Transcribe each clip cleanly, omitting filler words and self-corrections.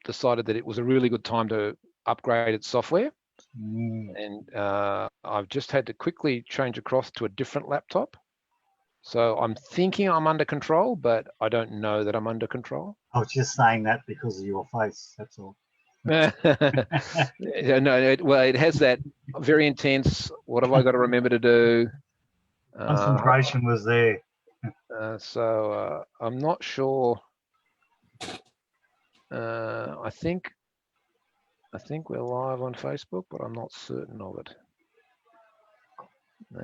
decided that it was a really good time to upgrade its software. And I've just had to quickly change across to a different laptop. So I'm thinking I'm under control, but I don't know that I'm under control. I was just saying that because of your face, that's all. No, well, it has that very intense, what have I got to remember to do? Concentration was there. So I'm not sure. I think we're live on Facebook, but I'm not certain of it.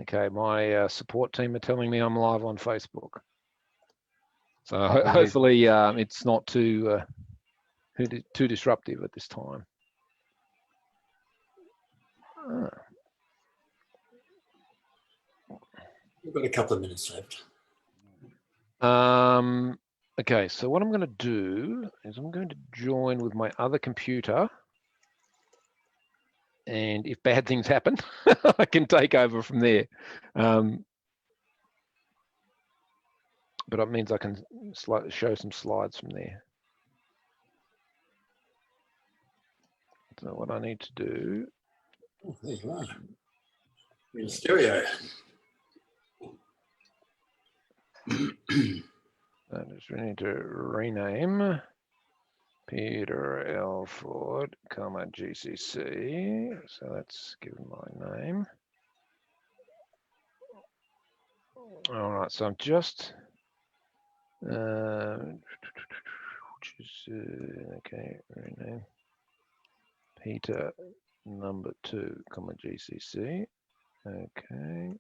Okay, my support team are telling me I'm live on Facebook. So hopefully it's not too disruptive at this time. We've got a couple of minutes left. Okay, so what I'm going to do is I'm going to join with my other computer, and if bad things happen, I can take over from there. But it means I can show some slides from there. So what I need to do... Oh, there you are. You're in stereo. I just need to rename Peter L. Ford, GCC. So let's give him my name. All right, so I'm just okay, rename Peter number 2, GCC. Okay.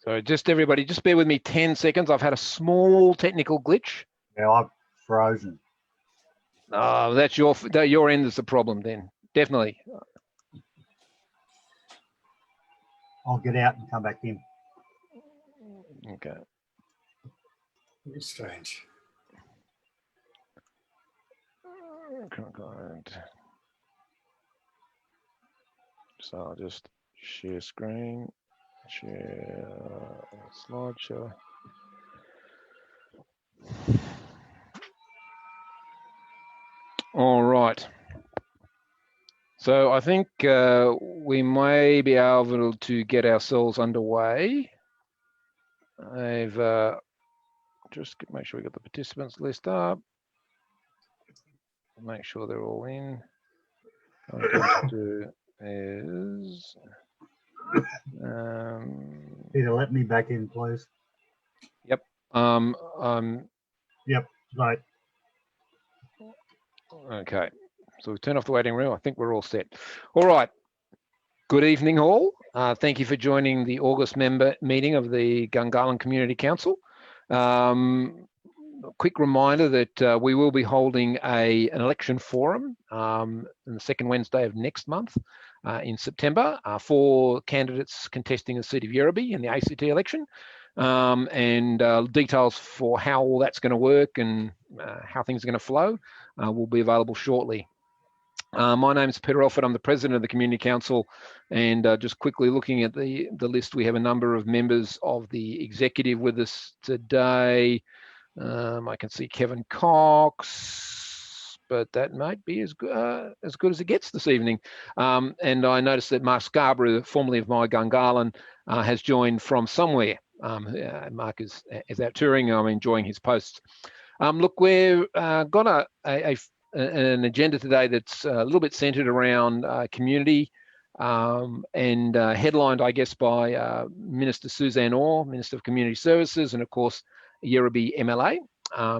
So just everybody, just bear with me 10 seconds. I've had a small technical glitch. Yeah, I've frozen. Oh, that's your end is the problem then. Definitely. I'll get out and come back in. Okay. Very strange. So I'll just share screen, share slideshow. All right. So I think we may be able to get ourselves underway. I've just make sure we got the participants list up. Make sure they're all in. What I'm going to do is Peter, let me back in, please. Yep. Yep, right. Okay. So we turn off the waiting room. I think we're all set. All right. Good evening, all. Thank you for joining the August member meeting of the Gungahlin Community Council. A quick reminder that we will be holding an election forum on the second Wednesday of next month in September for candidates contesting the seat of Werribee in the ACT election. And details for how all that's going to work and how things are going to flow will be available shortly. My name is Peter Elford. I'm the president of the Community Council, and just quickly looking at the list, we have a number of members of the executive with us today. I can see Kevin Cox, but that might be as good as it gets this evening. And I noticed that Mark Scarborough, formerly of my Gungahlin, has joined from somewhere. Mark is out touring. I'm enjoying his posts. Look, we've got an agenda today that's a little bit centered around community and headlined, I guess, by Minister Suzanne Orr, Minister of Community Services, and of course, Werribee MLA.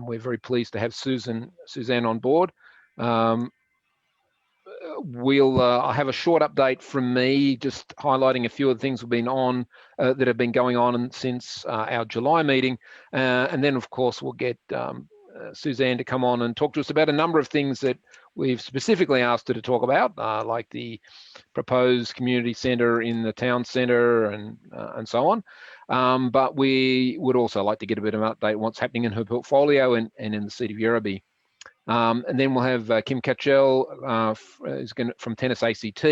We're very pleased to have Suzanne on board. I'll have a short update from me, just highlighting a few of the things we've been on that have been going on since our July meeting, and then of course we'll get Suzanne to come on and talk to us about a number of things that we've specifically asked her to talk about, like the proposed community centre in the town centre and so on. But we would also like to get a bit of an update on what's happening in her portfolio and in the seat of Werribee. And then we'll have Kim Catchell from Tennis ACT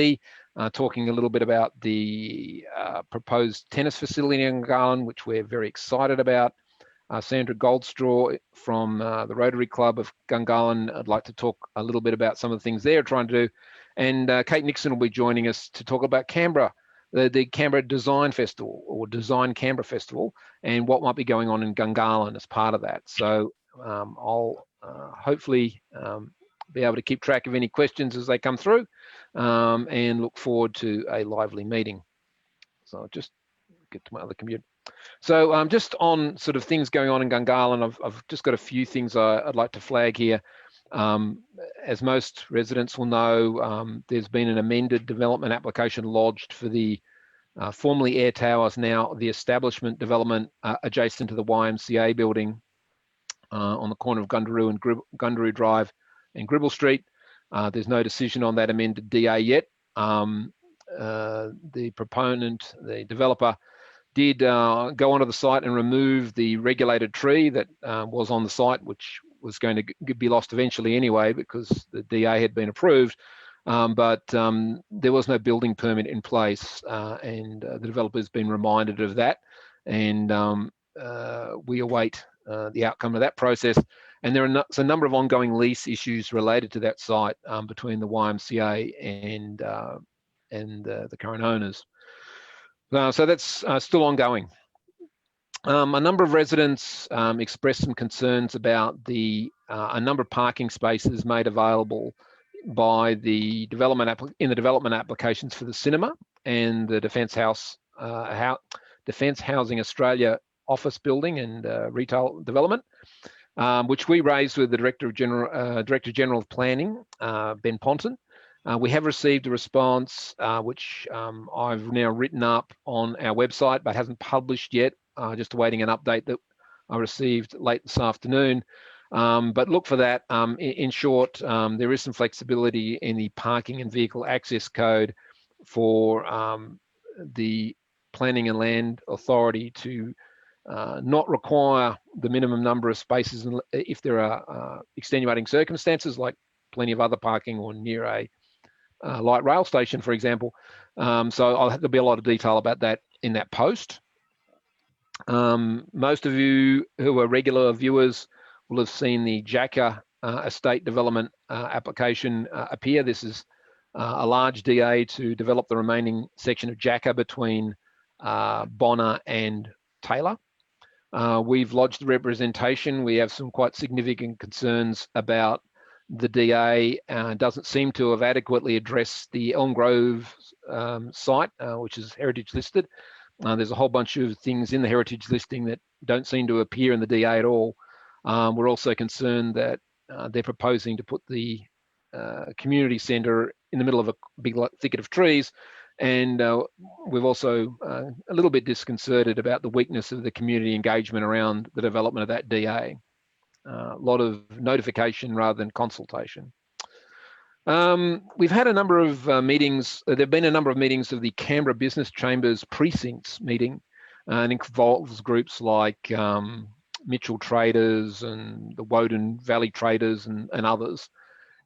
talking a little bit about the proposed tennis facility in Gungahlin, which we're very excited about. Sandra Goldstraw from the Rotary Club of Gungahlin, I'd like to talk a little bit about some of the things they're trying to do. And Kate Nixon will be joining us to talk about Canberra, the Canberra Design Festival, or Design Canberra Festival, and what might be going on in Gungahlin as part of that. So I'll hopefully be able to keep track of any questions as they come through, and look forward to a lively meeting. So I'll just get to my other computer. So just on sort of things going on in Gungahlin, I've just got a few things I'd like to flag here. As most residents will know, there's been an amended development application lodged for the formerly Air Towers, now the establishment development adjacent to the YMCA building on the corner of Gundaroo Drive and Gribble Street. There's no decision on that amended DA yet. The proponent, the developer, did go onto the site and remove the regulated tree that was on the site, which was going to be lost eventually anyway because the DA had been approved. But there was no building permit in place, and the developer's been reminded of that. And we await the outcome of that process. And there are a number of ongoing lease issues related to that site between the YMCA and the current owners. So that's still ongoing. A number of residents expressed some concerns about a number of parking spaces made available by the development applications for the cinema and the Defence Housing Australia office building and retail development, which we raised with the Director General of Planning, Ben Ponton. We have received a response, which I've now written up on our website, but hasn't published yet. Just awaiting an update that I received late this afternoon. But look for that. In short, there is some flexibility in the parking and vehicle access code for the Planning and Land Authority to not require the minimum number of spaces if there are extenuating circumstances, like plenty of other parking or near a light rail station, for example. So there'll be a lot of detail about that in that post. Most of you who are regular viewers will have seen the Jacker estate development application appear. This is a large DA to develop the remaining section of Jacker between Bonner and Taylor. We've lodged the representation. We have some quite significant concerns about the DA. Doesn't seem to have adequately addressed the Elm Grove site, which is heritage listed. There's a whole bunch of things in the heritage listing that don't seem to appear in the DA at all. We're also concerned that they're proposing to put the community centre in the middle of a big thicket of trees. And we've also a little bit disconcerted about the weakness of the community engagement around the development of that DA. A lot of notification rather than consultation. We've had a number of meetings. There have been a number of meetings of the Canberra Business Chambers Precincts meeting, and involves groups like Mitchell Traders and the Woden Valley Traders and others.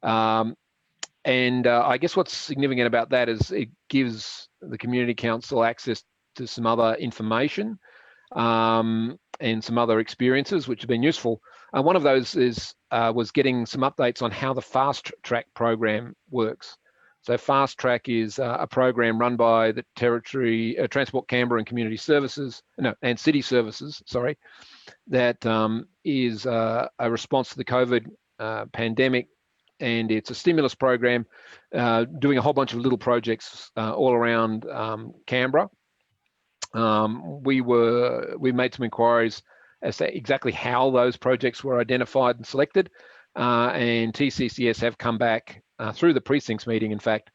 And I guess what's significant about that is it gives the Community Council access to some other information and some other experiences which have been useful. One of those was getting some updates on how the Fast Track program works. So Fast Track is a program run by the Territory Transport Canberra and Community Services, and City Services, sorry, that is a response to the COVID pandemic, and it's a stimulus program doing a whole bunch of little projects all around Canberra. We made some inquiries as to exactly how those projects were identified and selected, and TCCS have come back through the precincts meeting, in fact,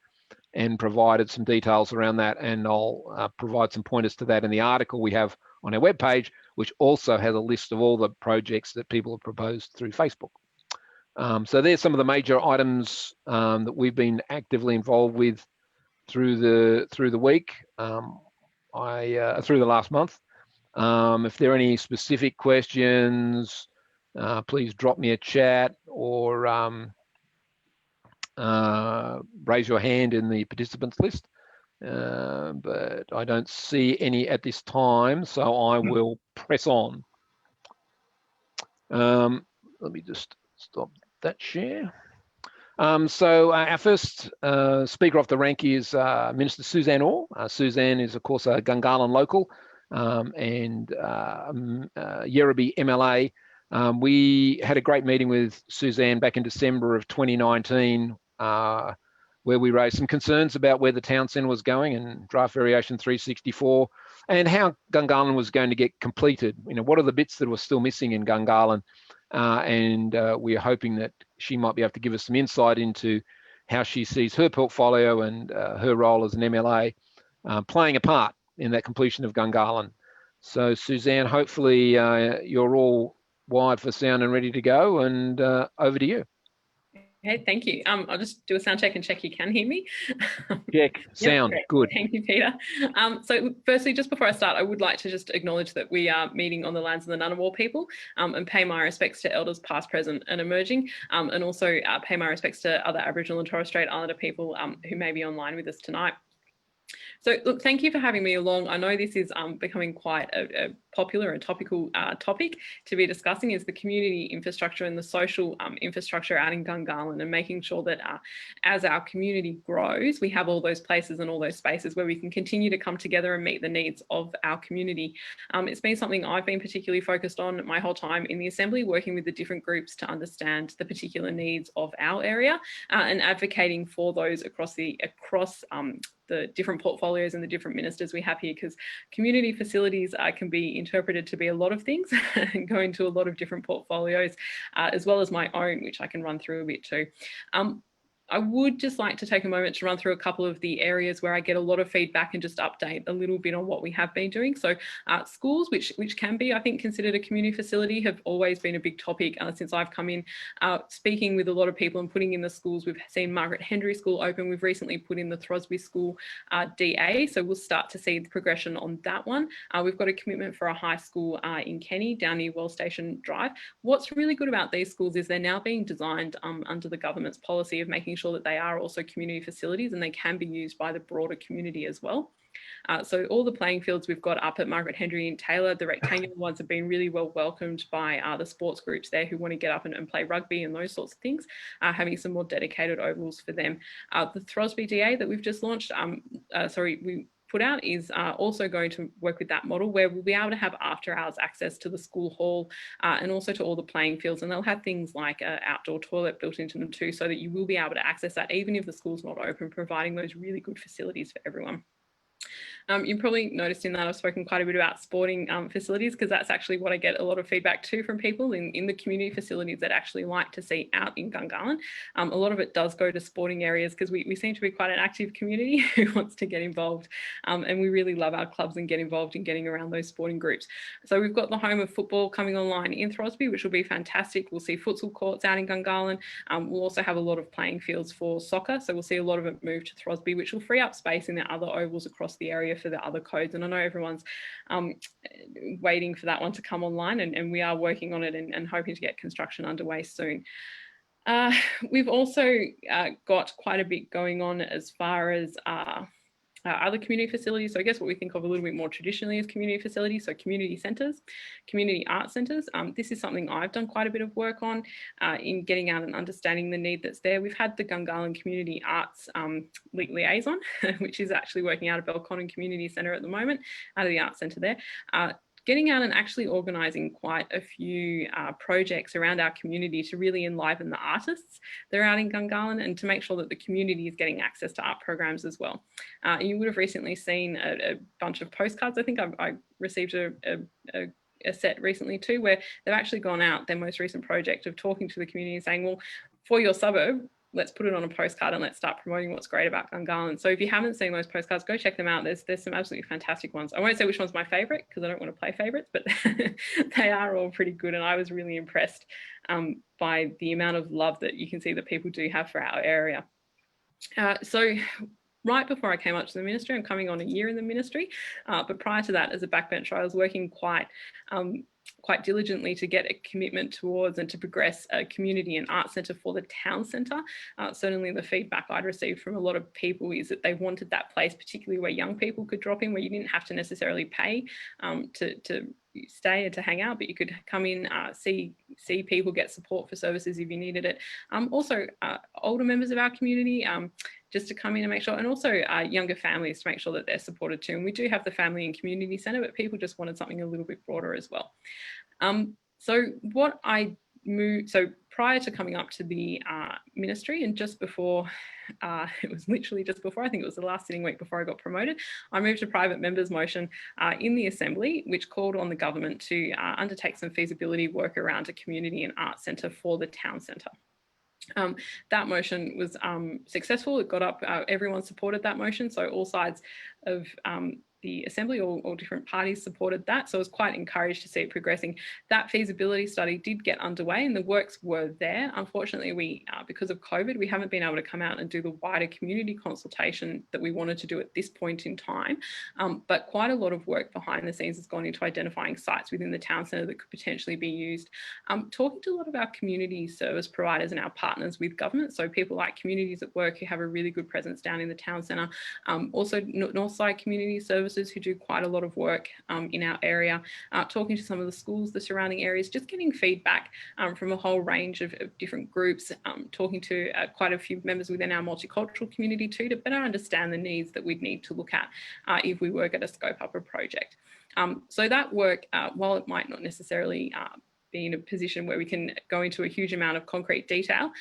and provided some details around that, and I'll provide some pointers to that in the article we have on our webpage, which also has a list of all the projects that people have proposed through Facebook. So there's some of the major items that we've been actively involved with through the week, through the last month. If there are any specific questions please drop me a chat or raise your hand in the participants list. But I don't see any at this time, so I will press on. Let me just stop that share. So our first speaker off the rank is Minister Suzanne Orr. Suzanne is, of course, a Gungahlin local and Yerraby MLA. We had a great meeting with Suzanne back in December of 2019, where we raised some concerns about where the town centre was going and draft variation 364 and how Gungahlin was going to get completed. You know, what are the bits that were still missing in Gungahlin? And we're hoping that she might be able to give us some insight into how she sees her portfolio and her role as an MLA playing a part in that completion of Gungahlin. So Suzanne, hopefully you're all wired for sound and ready to go, and over to you. Okay, thank you. I'll just do a sound check and check you can hear me. Check, sound, yep, good. Thank you, Peter. So firstly, just before I start, I would like to just acknowledge that we are meeting on the lands of the Ngunnawal people and pay my respects to elders past, present and emerging, and also pay my respects to other Aboriginal and Torres Strait Islander people who may be online with us tonight. So look, thank you for having me along. I know this is becoming quite a popular and topical topic to be discussing, is the community infrastructure and the social infrastructure out in Gungahlin, and making sure that as our community grows, we have all those places and all those spaces where we can continue to come together and meet the needs of our community. It's been something I've been particularly focused on my whole time in the Assembly, working with the different groups to understand the particular needs of our area and advocating for those across the different portfolios and the different ministers we have here, because community facilities can be interpreted to be a lot of things and go into a lot of different portfolios, as well as my own, which I can run through a bit too. I would just like to take a moment to run through a couple of the areas where I get a lot of feedback and just update a little bit on what we have been doing. So schools, which can be, I think, considered a community facility, have always been a big topic since I've come in. Speaking with a lot of people and putting in the schools, we've seen Margaret Henry School open. We've recently put in the Throsby School DA, so we'll start to see the progression on that one. We've got a commitment for a high school in Kenny, down near Well Station Drive. What's really good about these schools is they're now being designed under the government's policy of making sure that they are also community facilities and they can be used by the broader community as well. So all the playing fields we've got up at Margaret Henry and Taylor, the rectangular ones, have been really well welcomed by the sports groups there who want to get up and play rugby and those sorts of things, having some more dedicated ovals for them. The Throsby DA that we've just launched, we put out, is also going to work with that model, where we'll be able to have after hours access to the school hall and also to all the playing fields, and they'll have things like an outdoor toilet built into them too, so that you will be able to access that even if the school's not open, providing those really good facilities for everyone. You've probably noticed in that I've spoken quite a bit about sporting facilities, because that's actually what I get a lot of feedback too from people in the community facilities that actually like to see out in Gungahlin. A lot of it does go to sporting areas, because we seem to be quite an active community who wants to get involved, and we really love our clubs and get involved in getting around those sporting groups. So we've got the home of football coming online in Throsby, which will be fantastic. We'll see futsal courts out in Gungahlin. We'll also have a lot of playing fields for soccer, so we'll see a lot of it move to Throsby, which will free up space in the other ovals across the area for the other codes. And I know everyone's waiting for that one to come online, and we are working on it and hoping to get construction underway soon. We've also got quite a bit going on as far as other community facilities. So I guess what we think of a little bit more traditionally as community facilities, so community centres, community art centres. This is something I've done quite a bit of work on in getting out and understanding the need that's there. We've had the Gungahlin Community Arts Liaison, which is actually working out of Belconnen Community Centre at the moment, out of the Arts Centre there. Getting out and actually organising quite a few projects around our community to really enliven the artists that are out in Gungahlin, and to make sure that the community is getting access to art programs as well. You would have recently seen a bunch of postcards. I think I received a set recently too, where they've actually gone out, their most recent project of talking to the community and saying, well, for your suburb, let's put it on a postcard and let's start promoting what's great about Gungahlin. So if you haven't seen those postcards, go check them out. There's some absolutely fantastic ones. I won't say which one's my favourite, because I don't want to play favourites, but they are all pretty good. And I was really impressed by the amount of love that you can see that people do have for our area. So right before I came up to the ministry, I'm coming on a year in the ministry, but prior to that, as a backbencher, I was working quite quite diligently to get a commitment towards and to progress a community and art centre for the town centre. Certainly the feedback I'd received from a lot of people is that they wanted that place, particularly where young people could drop in, where you didn't have to necessarily pay to stay and to hang out, but you could come in, see people, get support for services if you needed it. Also older members of our community, just to come in and make sure, and also younger families to make sure that they're supported too. And we do have the Family and Community Centre, but people just wanted something a little bit broader as well. So prior to coming up to the ministry, and just before, it was literally just before, I think it was the last sitting week before I got promoted, I moved a private member's motion in the Assembly, which called on the government to undertake some feasibility work around a community and art centre for the town centre. That motion was successful. It got up, everyone supported that motion. So all sides of the Assembly, all different parties supported that. So I was quite encouraged to see it progressing. That feasibility study did get underway and the works were there. Unfortunately, because of COVID, we haven't been able to come out and do the wider community consultation that we wanted to do at this point in time. But quite a lot of work behind the scenes has gone into identifying sites within the town centre that could potentially be used. Talking to a lot of our community service providers and our partners with government, so people like Communities at Work who have a really good presence down in the town centre, also Northside Community Services who do quite a lot of work in our area, talking to some of the schools, the surrounding areas, just getting feedback from a whole range of different groups, talking to quite a few members within our multicultural community too, to better understand the needs that we'd need to look at if we were going to scope up a project. So that work, while it might not necessarily be in a position where we can go into a huge amount of concrete detail,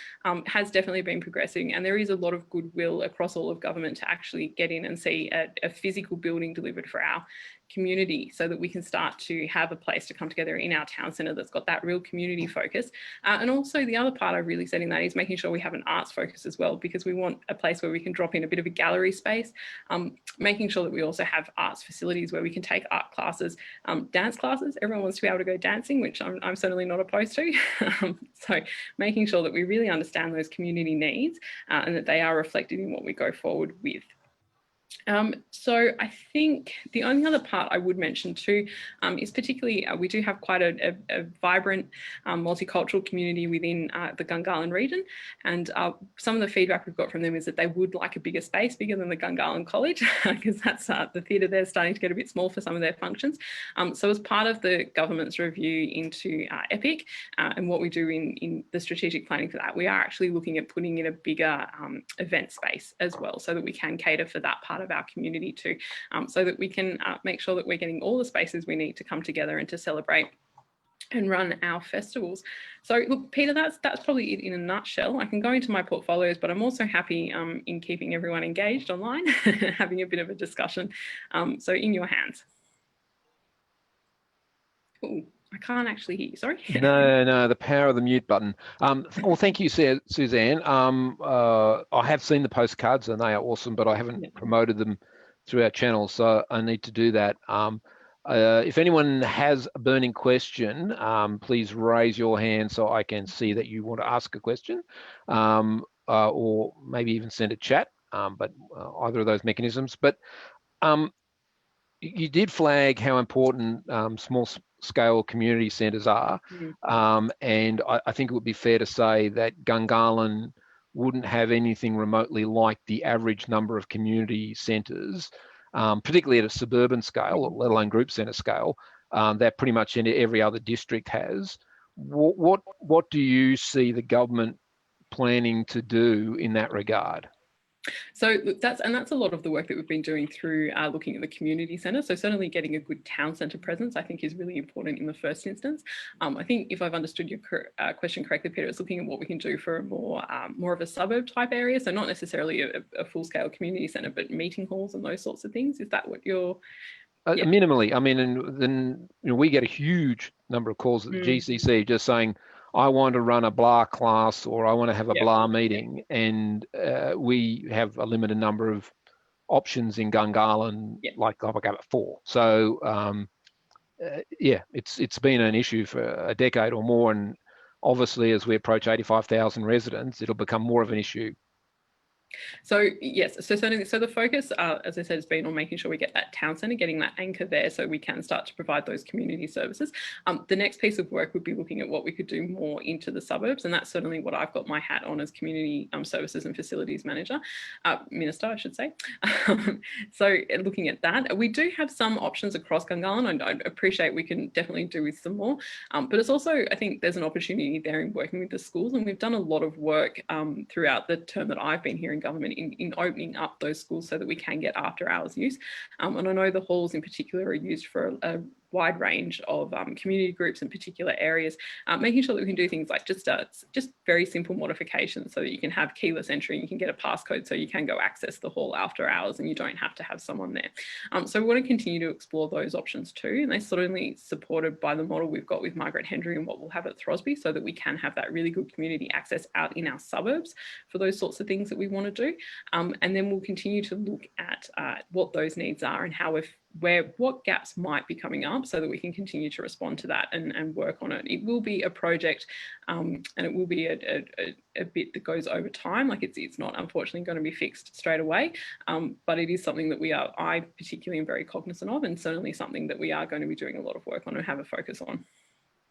has definitely been progressing, and there is a lot of goodwill across all of government to actually get in and see a physical building delivered for our community, so that we can start to have a place to come together in our town centre that's got that real community focus. And also the other part I really said in that is making sure we have an arts focus as well, because we want a place where we can drop in a bit of a gallery space, making sure that we also have arts facilities where we can take art classes, dance classes. Everyone wants to be able to go dancing, which I'm certainly not opposed to. So making sure that we really understand those community needs and that they are reflected in what we go forward with. So I think the only other part I would mention too is particularly we do have quite a vibrant multicultural community within the Gungahlin region, and some of the feedback we've got from them is that they would like a bigger space, bigger than the Gungahlin College, because that's the theatre there starting to get a bit small for some of their functions. So as part of the government's review into EPIC and what we do in the strategic planning for that, we are actually looking at putting in a bigger event space as well, so that we can cater for that part of our community too, so that we can make sure that we're getting all the spaces we need to come together and to celebrate and run our festivals. So look, Peter, that's probably it in a nutshell. I can go into my portfolios, but I'm also happy in keeping everyone engaged online, having a bit of a discussion. So in your hands. Ooh, I can't actually hear you, sorry. No, the power of the mute button. Well, thank you, Suzanne. I have seen the postcards and they are awesome, but I haven't promoted them through our channel, so I need to do that. If anyone has a burning question, please raise your hand so I can see that you want to ask a question, or maybe even send a chat, but either of those mechanisms. But you did flag how important small scale community centres are, and I think it would be fair to say that Gungahlin wouldn't have anything remotely like the average number of community centres, particularly at a suburban scale, let alone group centre scale, that pretty much every other district has. What do you see the government planning to do in that regard? So that's a lot of the work that we've been doing through looking at the community centre. So certainly getting a good town centre presence, I think, is really important in the first instance. I think if I've understood your question correctly, Peter, it's looking at what we can do for a more of a suburb type area. So not necessarily a full scale community centre, but meeting halls and those sorts of things. Is that what you're? Yeah. Minimally. I mean, and then we get a huge number of calls at the GCC just saying, I want to run a blah class or I want to have a blah meeting, and we have a limited number of options in Gungahlin, like I've got 4. So it's been an issue for a decade or more, and obviously as we approach 85,000 residents, it'll become more of an issue. So yes, so certainly, so the focus, as I said, has been on making sure we get that town centre, getting that anchor there, so we can start to provide those community services. The next piece of work would be looking at what we could do more into the suburbs, and that's certainly what I've got my hat on as community services and facilities manager, minister, I should say. So looking at that, we do have some options across Gungahlin. I appreciate we can definitely do with some more, but it's also, I think there's an opportunity there in working with the schools, and we've done a lot of work throughout the term that I've been here in government in opening up those schools so that we can get after hours use. And I know the halls in particular are used for a wide range of community groups in particular areas, making sure that we can do things like just very simple modifications so that you can have keyless entry, you can get a passcode so you can go access the hall after hours and you don't have to have someone there. So we want to continue to explore those options too, and they're certainly supported by the model we've got with Margaret Hendry and what we'll have at Throsby, so that we can have that really good community access out in our suburbs for those sorts of things that we want to do. And then we'll continue to look at what those needs are and how what gaps might be coming up so that we can continue to respond to that and work on it. It will be a project and it will be a bit that goes over time. Like it's not unfortunately going to be fixed straight away, but it is something that I particularly am very cognizant of, and certainly something that we are going to be doing a lot of work on and have a focus on.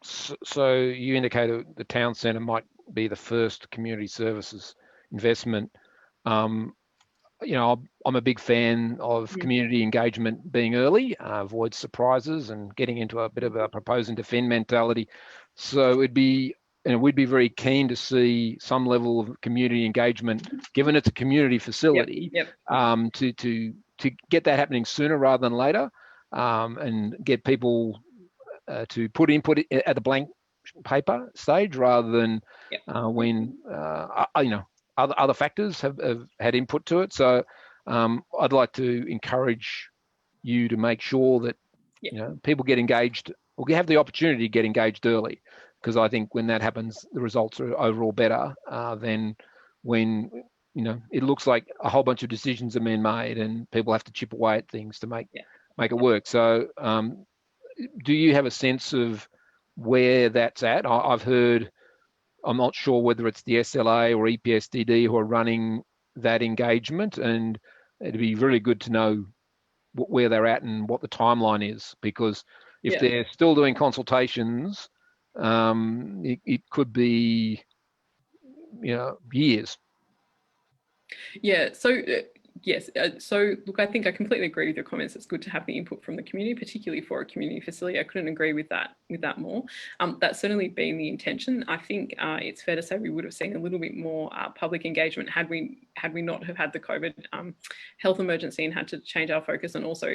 So you indicated the town centre might be the first community services investment. I'm a big fan of community engagement being early, avoid surprises and getting into a bit of a propose and defend mentality. So we'd be very keen to see some level of community engagement, given it's a community facility, to get that happening sooner rather than later, and get people to put input at the blank paper stage rather than when other factors have had input to it. So I'd like to encourage you to make sure that people get engaged or have the opportunity to get engaged early, because I think when that happens, the results are overall better than when it looks like a whole bunch of decisions are being made and people have to chip away at things to make it work. So do you have a sense of where that's at? I've heard, I'm not sure whether it's the SLA or EPSDD who are running that engagement, and it'd be really good to know where they're at and what the timeline is, because if they're still doing consultations, it could be years. Yeah, so yes, so look, I think I completely agree with your comments. It's good to have the input from the community, particularly for a community facility. I couldn't agree with that more. That's certainly been the intention. I think it's fair to say we would have seen a little bit more public engagement had we not have had the COVID health emergency and had to change our focus, and also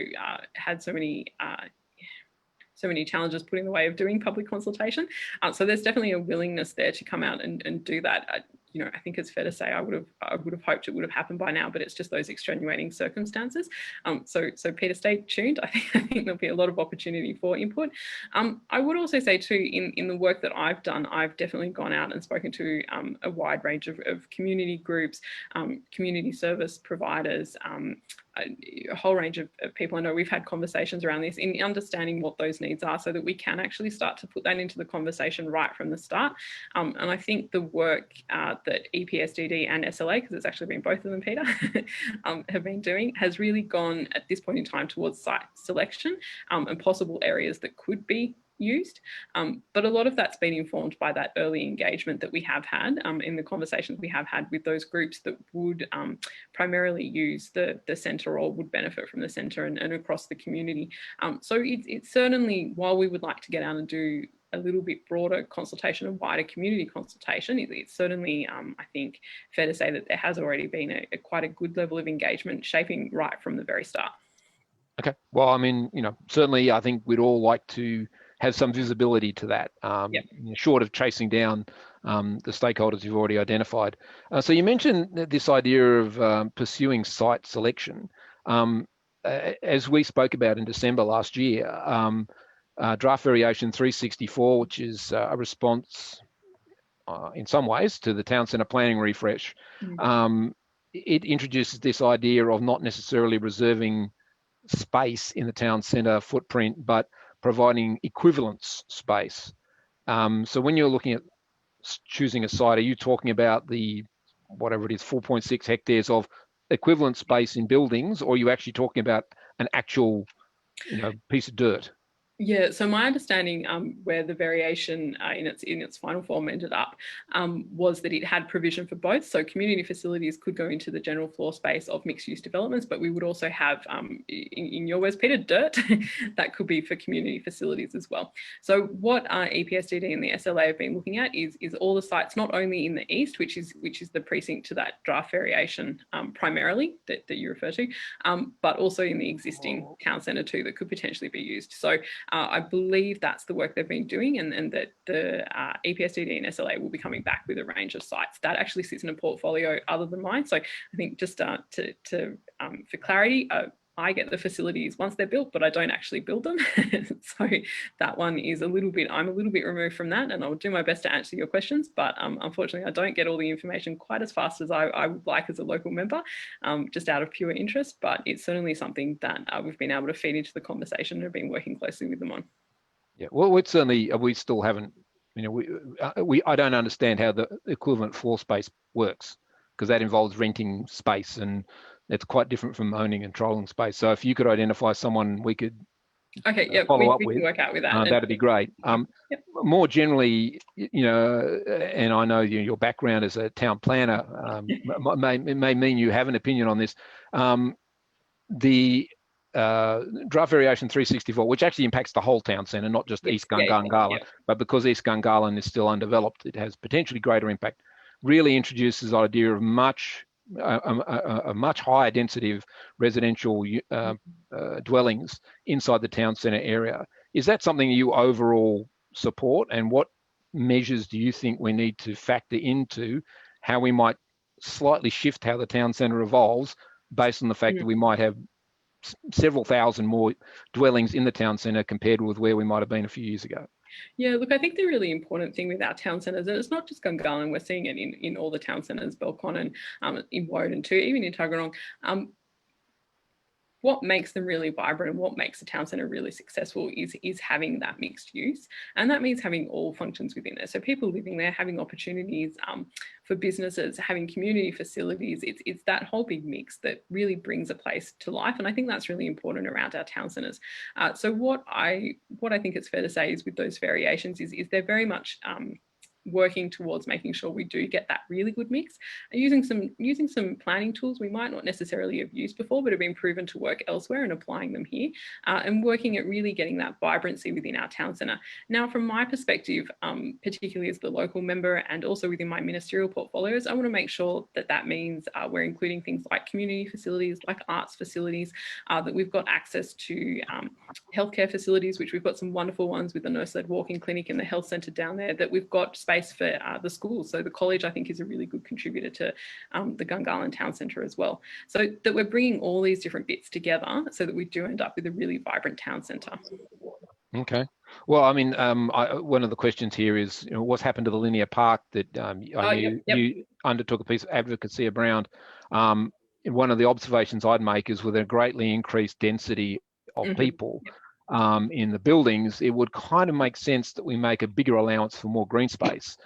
had so many challenges put in the way of doing public consultation. So there's definitely a willingness there to come out and do that. I think it's fair to say I would have hoped it would have happened by now, but it's just those extenuating circumstances. So Peter, stay tuned. I think there'll be a lot of opportunity for input. I would also say too, in the work that I've done, I've definitely gone out and spoken to a wide range of community groups, community service providers, a whole range of people. I know we've had conversations around this in understanding what those needs are so that we can actually start to put that into the conversation right from the start. And I think the work that EPSDD and SLA, because it's actually been both of them, Peter, have been doing has really gone at this point in time towards site selection and possible areas that could be used. But a lot of that's been informed by that early engagement that we have had in the conversations we have had with those groups that would primarily use the centre or would benefit from the centre and across the community. So it's certainly, while we would like to get out and do a little bit broader consultation and wider community consultation, it's certainly, I think, fair to say that there has already been quite a good level of engagement shaping right from the very start. Okay. Well, I mean, certainly I think we'd all like to have some visibility to that, short of chasing down the stakeholders you've already identified. So you mentioned this idea of pursuing site selection. As we spoke about in December last year, draft variation 364, which is a response in some ways to the town centre planning refresh, it introduces this idea of not necessarily reserving space in the town centre footprint, but providing equivalence space. So when you're looking at choosing a site, are you talking about the whatever it is, 4.6 hectares of equivalent space in buildings, or are you actually talking about an actual, piece of dirt? Yeah, so my understanding where the variation in its final form ended up was that it had provision for both. So community facilities could go into the general floor space of mixed use developments, but we would also have, in your words, Peter, dirt that could be for community facilities as well. So what EPSDD and the SLA have been looking at is all the sites, not only in the east, which is the precinct to that draft variation primarily that you refer to, but also in the existing town centre too that could potentially be used. So I believe that's the work they've been doing, and that the EPSDD and SLA will be coming back with a range of sites. That actually sits in a portfolio other than mine. So I think just for clarity, I get the facilities once they're built, but I don't actually build them. So that one is I'm a little bit removed from that, and I'll do my best to answer your questions. But unfortunately, I don't get all the information quite as fast as I would like as a local member, just out of pure interest. But it's certainly something that we've been able to feed into the conversation and have been working closely with them on. Yeah, well, it's certainly, we still haven't, I don't understand how the equivalent floor space works, because that involves renting space, and it's quite different from owning and controlling space. So if you could identify someone we could follow up we with, can work out with that. that'd be great. Yep. More generally, and I know your background as a town planner, it may mean you have an opinion on this. The draft variation 364, which actually impacts the whole town centre, not just East Gungahlin, but because East Gungahlin is still undeveloped, it has potentially greater impact. Really introduces the idea of a much higher density of residential dwellings inside the town centre area. Is that something you overall support, and what measures do you think we need to factor into how we might slightly shift how the town centre evolves based on the fact that we might have several thousand more dwellings in the town centre compared with where we might have been a few years ago? Yeah, look, I think the really important thing with our town centres, and it's not just Gungahlin, we're seeing it in all the town centres, Belconnen, in Woden too, even in Tuggeranong. What makes them really vibrant and what makes a town centre really successful is having that mixed use. And that means having all functions within there. So people living there, having opportunities for businesses, having community facilities. It's that whole big mix that really brings a place to life. And I think that's really important around our town centres. So what I think it's fair to say is with those variations is they're very much working towards making sure we do get that really good mix, using some planning tools we might not necessarily have used before but have been proven to work elsewhere, and applying them here, and working at really getting that vibrancy within our town centre. Now, from my perspective, particularly as the local member and also within my ministerial portfolios, I want to make sure that means we're including things like community facilities, like arts facilities, that we've got access to healthcare facilities, which we've got some wonderful ones with the nurse-led walk-in clinic and the health centre down there, that we've got space for the schools. So the college, I think, is a really good contributor to the Gungahlin Town Centre as well. So that we're bringing all these different bits together so that we do end up with a really vibrant town centre. Okay. Well, I mean, one of the questions here is, what's happened to the linear park that you undertook a piece of advocacy around? One of the observations I'd make is with a greatly increased density of people, in the buildings, it would kind of make sense that we make a bigger allowance for more green space,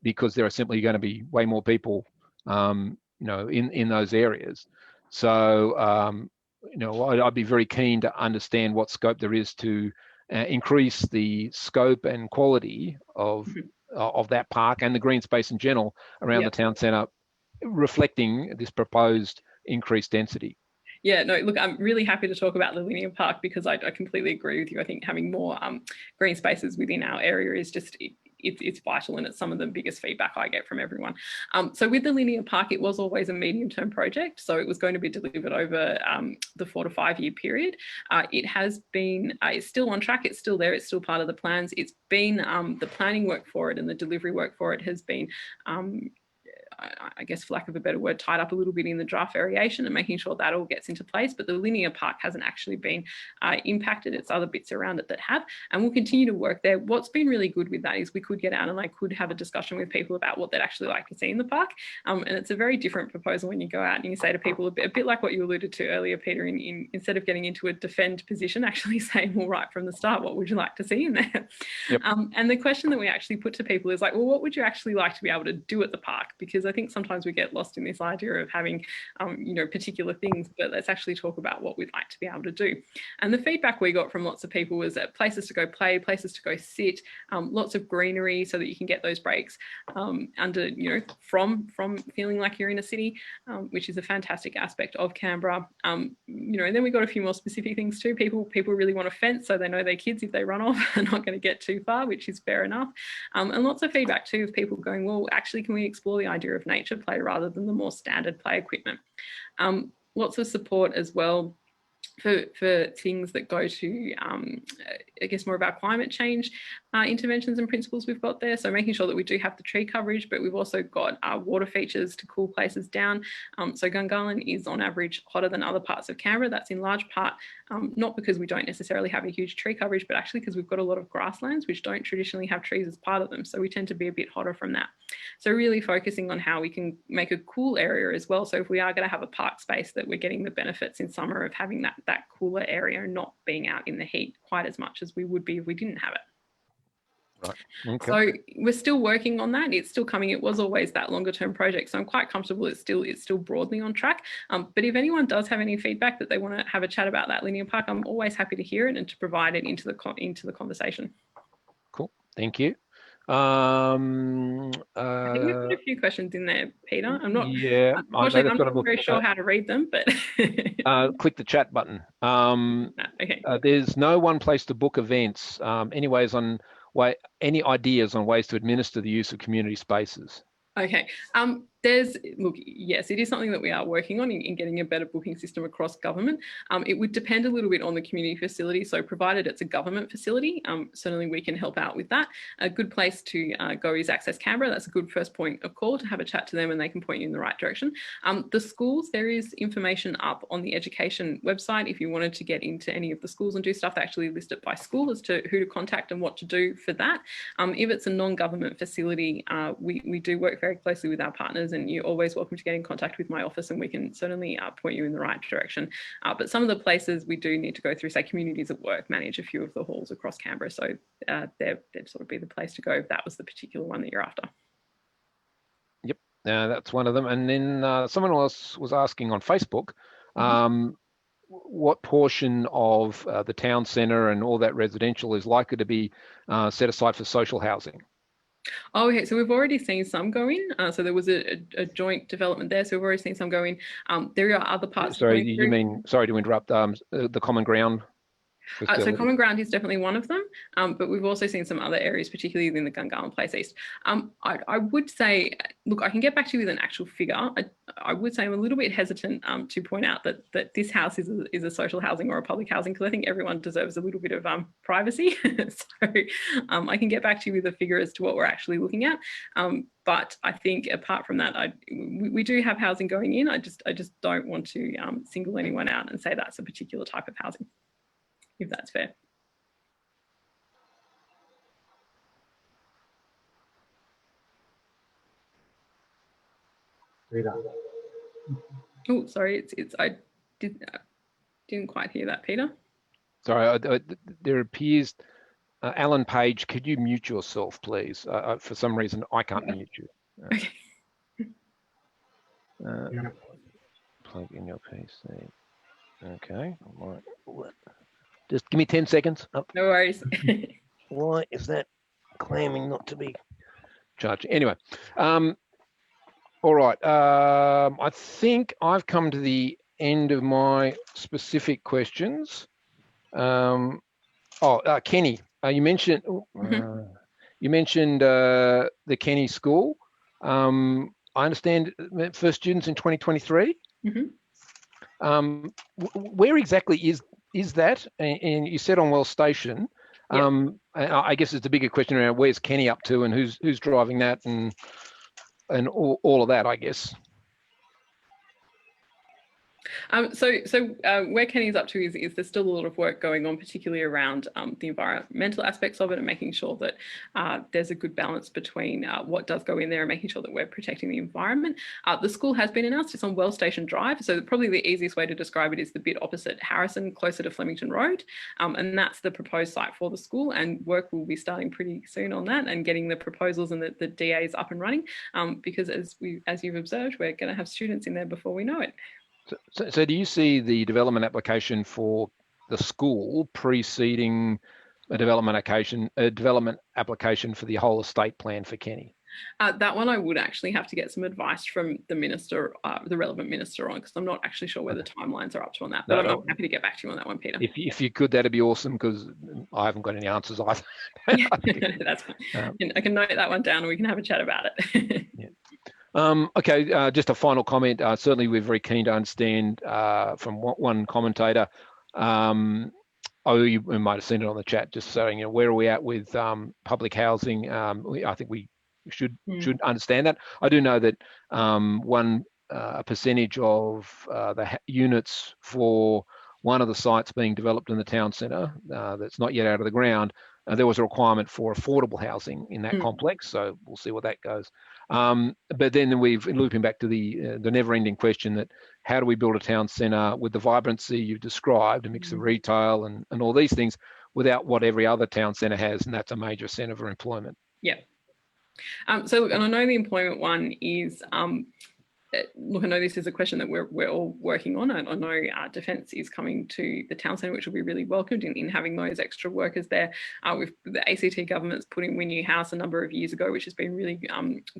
because there are simply going to be way more people, in those areas. So, I'd be very keen to understand what scope there is to increase the scope and quality of that park and the green space in general around the town centre, reflecting this proposed increased density. Yeah, no, look, I'm really happy to talk about the linear park because I completely agree with you. I think having more green spaces within our area is just, it's vital, and it's some of the biggest feedback I get from everyone. So with the linear park, it was always a medium-term project. So it was going to be delivered over the 4 to 5 year period. It has been, it's still on track. It's still there. It's still part of the plans. It's been, the planning work for it and the delivery work for it has been, I guess, for lack of a better word, tied up a little bit in the draft variation and making sure that all gets into place. But the linear park hasn't actually been impacted. It's other bits around it that have, and we'll continue to work there. What's been really good with that is we could get out and I could have a discussion with people about what they'd actually like to see in the park. And it's a very different proposal when you go out and you say to people, a bit like what you alluded to earlier, Peter, instead of getting into a defend position, actually saying, well, right from the start, what would you like to see in there? And the question that we actually put to people is like, well, what would you actually like to be able to do at the park? Because because I think sometimes we get lost in this idea of having, particular things, but let's actually talk about what we'd like to be able to do. And the feedback we got from lots of people was that places to go play, places to go sit, lots of greenery so that you can get those breaks from feeling like you're in a city, which is a fantastic aspect of Canberra. And then we got a few more specific things too. People really want a fence so they know their kids, if they run off, are not going to get too far, which is fair enough. And lots of feedback too of people going, well, actually, can we explore the idea of nature play rather than the more standard play equipment? Lots of support as well for things that go to, I guess, more of our climate change interventions and principles we've got there. So making sure that we do have the tree coverage, but we've also got water features to cool places down. So Gungahlin is on average hotter than other parts of Canberra. That's in large part not because we don't necessarily have a huge tree coverage, but actually because we've got a lot of grasslands which don't traditionally have trees as part of them. So we tend to be a bit hotter from that. So really focusing on how we can make a cool area as well. So if we are going to have a park space, that we're getting the benefits in summer of having that cooler area and not being out in the heat quite as much as we would be if we didn't have it. Right. Okay. So we're still working on that. It's still coming. It was always that longer term project. So I'm quite comfortable it's still broadly on track. But if anyone does have any feedback that they want to have a chat about that linear park, I'm always happy to hear it and to provide it into the conversation. Cool. Thank you. I think we've got a few questions in there, Peter. I'm not. Yeah, unfortunately, I'm not very sure how to read them, but click the chat button. Okay. There's no one place to book events. Any ideas on ways to administer the use of community spaces? Okay. Yes, it is something that we are working on in getting a better booking system across government. It would depend a little bit on the community facility. So provided it's a government facility, certainly we can help out with that. A good place to go is Access Canberra. That's a good first point of call to have a chat to them and they can point you in the right direction. The schools, there is information up on the education website. If you wanted to get into any of the schools and do stuff, they actually list it by school as to who to contact and what to do for that. If it's a non-government facility, we do work very closely with our partners, and you're always welcome to get in contact with my office and we can certainly point you in the right direction. But some of the places we do need to go through, say Communities at Work manage a few of the halls across Canberra. So they'd sort of be the place to go if that was the particular one that you're after. Yep, that's one of them. And then someone else was asking on Facebook, what portion of the town centre and all that residential is likely to be set aside for social housing? Oh, okay. So we've already seen some go in. So there was a joint development there. So we've already seen some go in. There are other parts. Sorry, you mean, sorry to interrupt, the common ground? So common ground is definitely one of them, but we've also seen some other areas, particularly in the Gungahlin Place East. I would say, look, I can get back to you with an actual figure. I would say I'm a little bit hesitant to point out that this house is a social housing or a public housing, because I think everyone deserves a little bit of privacy. So I can get back to you with a figure as to what we're actually looking at. But I think apart from that, we do have housing going in. I just don't want to single anyone out and say that's a particular type of housing, if that's fair. Oh, sorry, I didn't quite hear that, Peter. Sorry, there appears, Alan Page, could you mute yourself, please? For some reason, I can't mute you. Okay. Plug in your PC. Okay, all right. Just give me 10 seconds. Oh. No worries. Why is that claiming not to be charged? Anyway, all right. I think I've come to the end of my specific questions. Kenny, you mentioned the Kenny School. I understand first students in 2023. Where exactly is that? And you said on Wells Station. Yep. I guess it's a bigger question around where's Kenny up to and who's driving that and all of that, I guess. Where Kenny's up to is there's still a lot of work going on, particularly around the environmental aspects of it and making sure that there's a good balance between what does go in there and making sure that we're protecting the environment. The school has been announced. It's on Well Station Drive. So probably the easiest way to describe it is the bit opposite Harrison, closer to Flemington Road. And that's the proposed site for the school, and work will be starting pretty soon on that and getting the proposals and the DAs up and running, because as you've observed, we're going to have students in there before we know it. So do you see the development application for the school preceding a development application for the whole estate plan for Kenny? That one I would actually have to get some advice from the minister, the relevant minister on, because I'm not actually sure where the timelines are up to on that. But I'm happy to get back to you on that one, Peter. If you could, that'd be awesome, because I haven't got any answers either. Yeah, that's fine. I can note that one down and we can have a chat about it. Yeah. Okay, just a final comment. Certainly, we're very keen to understand from one commentator. You might have seen it on the chat, just saying, where are we at with public housing? I think we should understand that. I do know that a percentage of the units for one of the sites being developed in the town centre that's not yet out of the ground, there was a requirement for affordable housing in that complex, so we'll see where that goes. But then we've looping back to the never-ending question that how do we build a town centre with the vibrancy you've described, a mix of retail and all these things, without what every other town centre has, and that's a major centre for employment. Yeah. And I know the employment one is, look, I know this is a question that we're all working on. I know Defence is coming to the town centre, which will be really welcomed in having those extra workers there. With the ACT government's put in Wynyard House a number of years ago, which has been really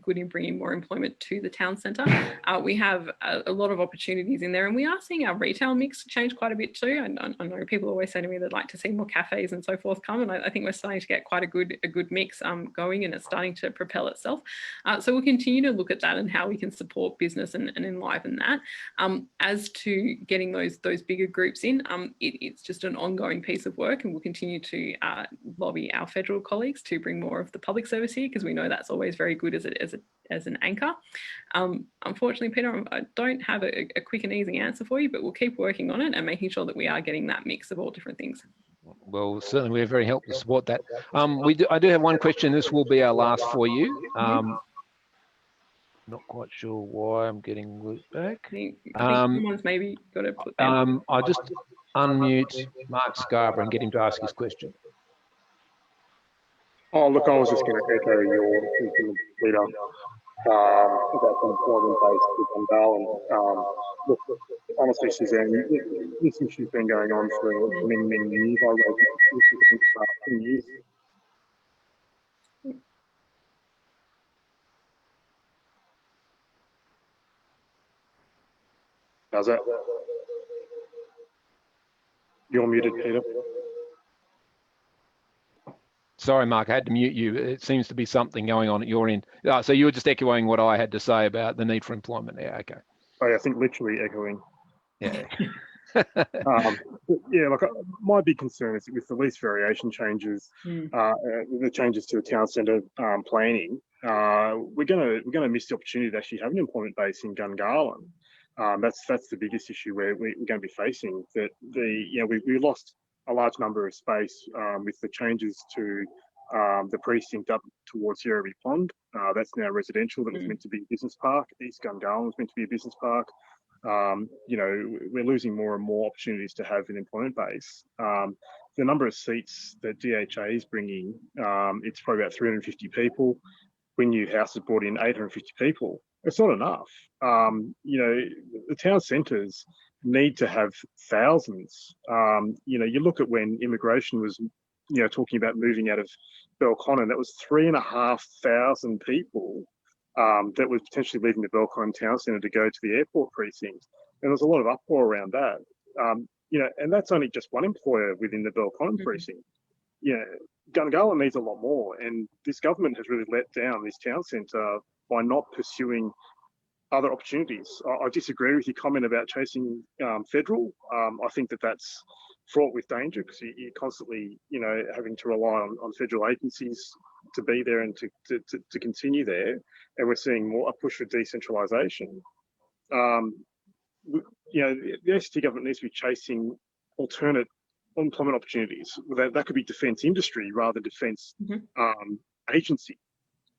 good in bringing more employment to the town centre. We have a lot of opportunities in there, and we are seeing our retail mix change quite a bit too. I know people always say to me they'd like to see more cafes and so forth come, and I think we're starting to get quite a good mix going, and it's starting to propel itself. So we'll continue to look at that and how we can support business and enliven that. As to getting those bigger groups in, it's just an ongoing piece of work, and we'll continue to lobby our federal colleagues to bring more of the public service here, because we know that's always very good as an anchor. Unfortunately, Peter, I don't have a quick and easy answer for you, but we'll keep working on it and making sure that we are getting that mix of all different things. Well, certainly we're very helpful to support that. I do have one question. This will be our last for you. Not quite sure why I'm getting looped back. I think someone's maybe got to put them. I'll just unmute Mark Scarborough and get him to ask his question. Oh, look, I was just going to echo your thinking, Peter, about the employment base with Gungahlin. Look, honestly, Suzanne, this issue's been going on for many, many years. I wrote this for 10 years. How's that? You're muted, Peter. Sorry, Mark, I had to mute you. It seems to be something going on at your end. So you were just echoing what I had to say about the need for employment. Yeah, okay. Oh, yeah, I think literally echoing. Yeah. Yeah, look, my big concern is that with the lease variation changes, the changes to the town centre planning, we're going to miss the opportunity to actually have an employment base in Gungahlin. That's the biggest issue we're going to be facing. That we lost a large number of space with the changes to the precinct up towards Yerrabee Pond. That's now residential. That was meant to be a business park. East Gungahlin was meant to be a business park. We're losing more and more opportunities to have an employment base. The number of seats that DHA is bringing, it's probably about 350 people. Wynyard House has brought in 850 people. It's not enough. The town centres need to have thousands. You look at when immigration was, talking about moving out of Belconnen, that was 3,500 people that was potentially leaving the Belconnen town centre to go to the airport precinct. And there's a lot of uproar around that. And that's only just one employer within the Belconnen precinct. Gungahlin needs a lot more, and this government has really let down this town centre by not pursuing other opportunities. I disagree with your comment about chasing federal. I think that's fraught with danger, because you're constantly, having to rely on federal agencies to be there and to continue there. And we're seeing a push for decentralisation. the ACT government needs to be chasing alternate employment opportunities. That could be defence industry rather than defence agency.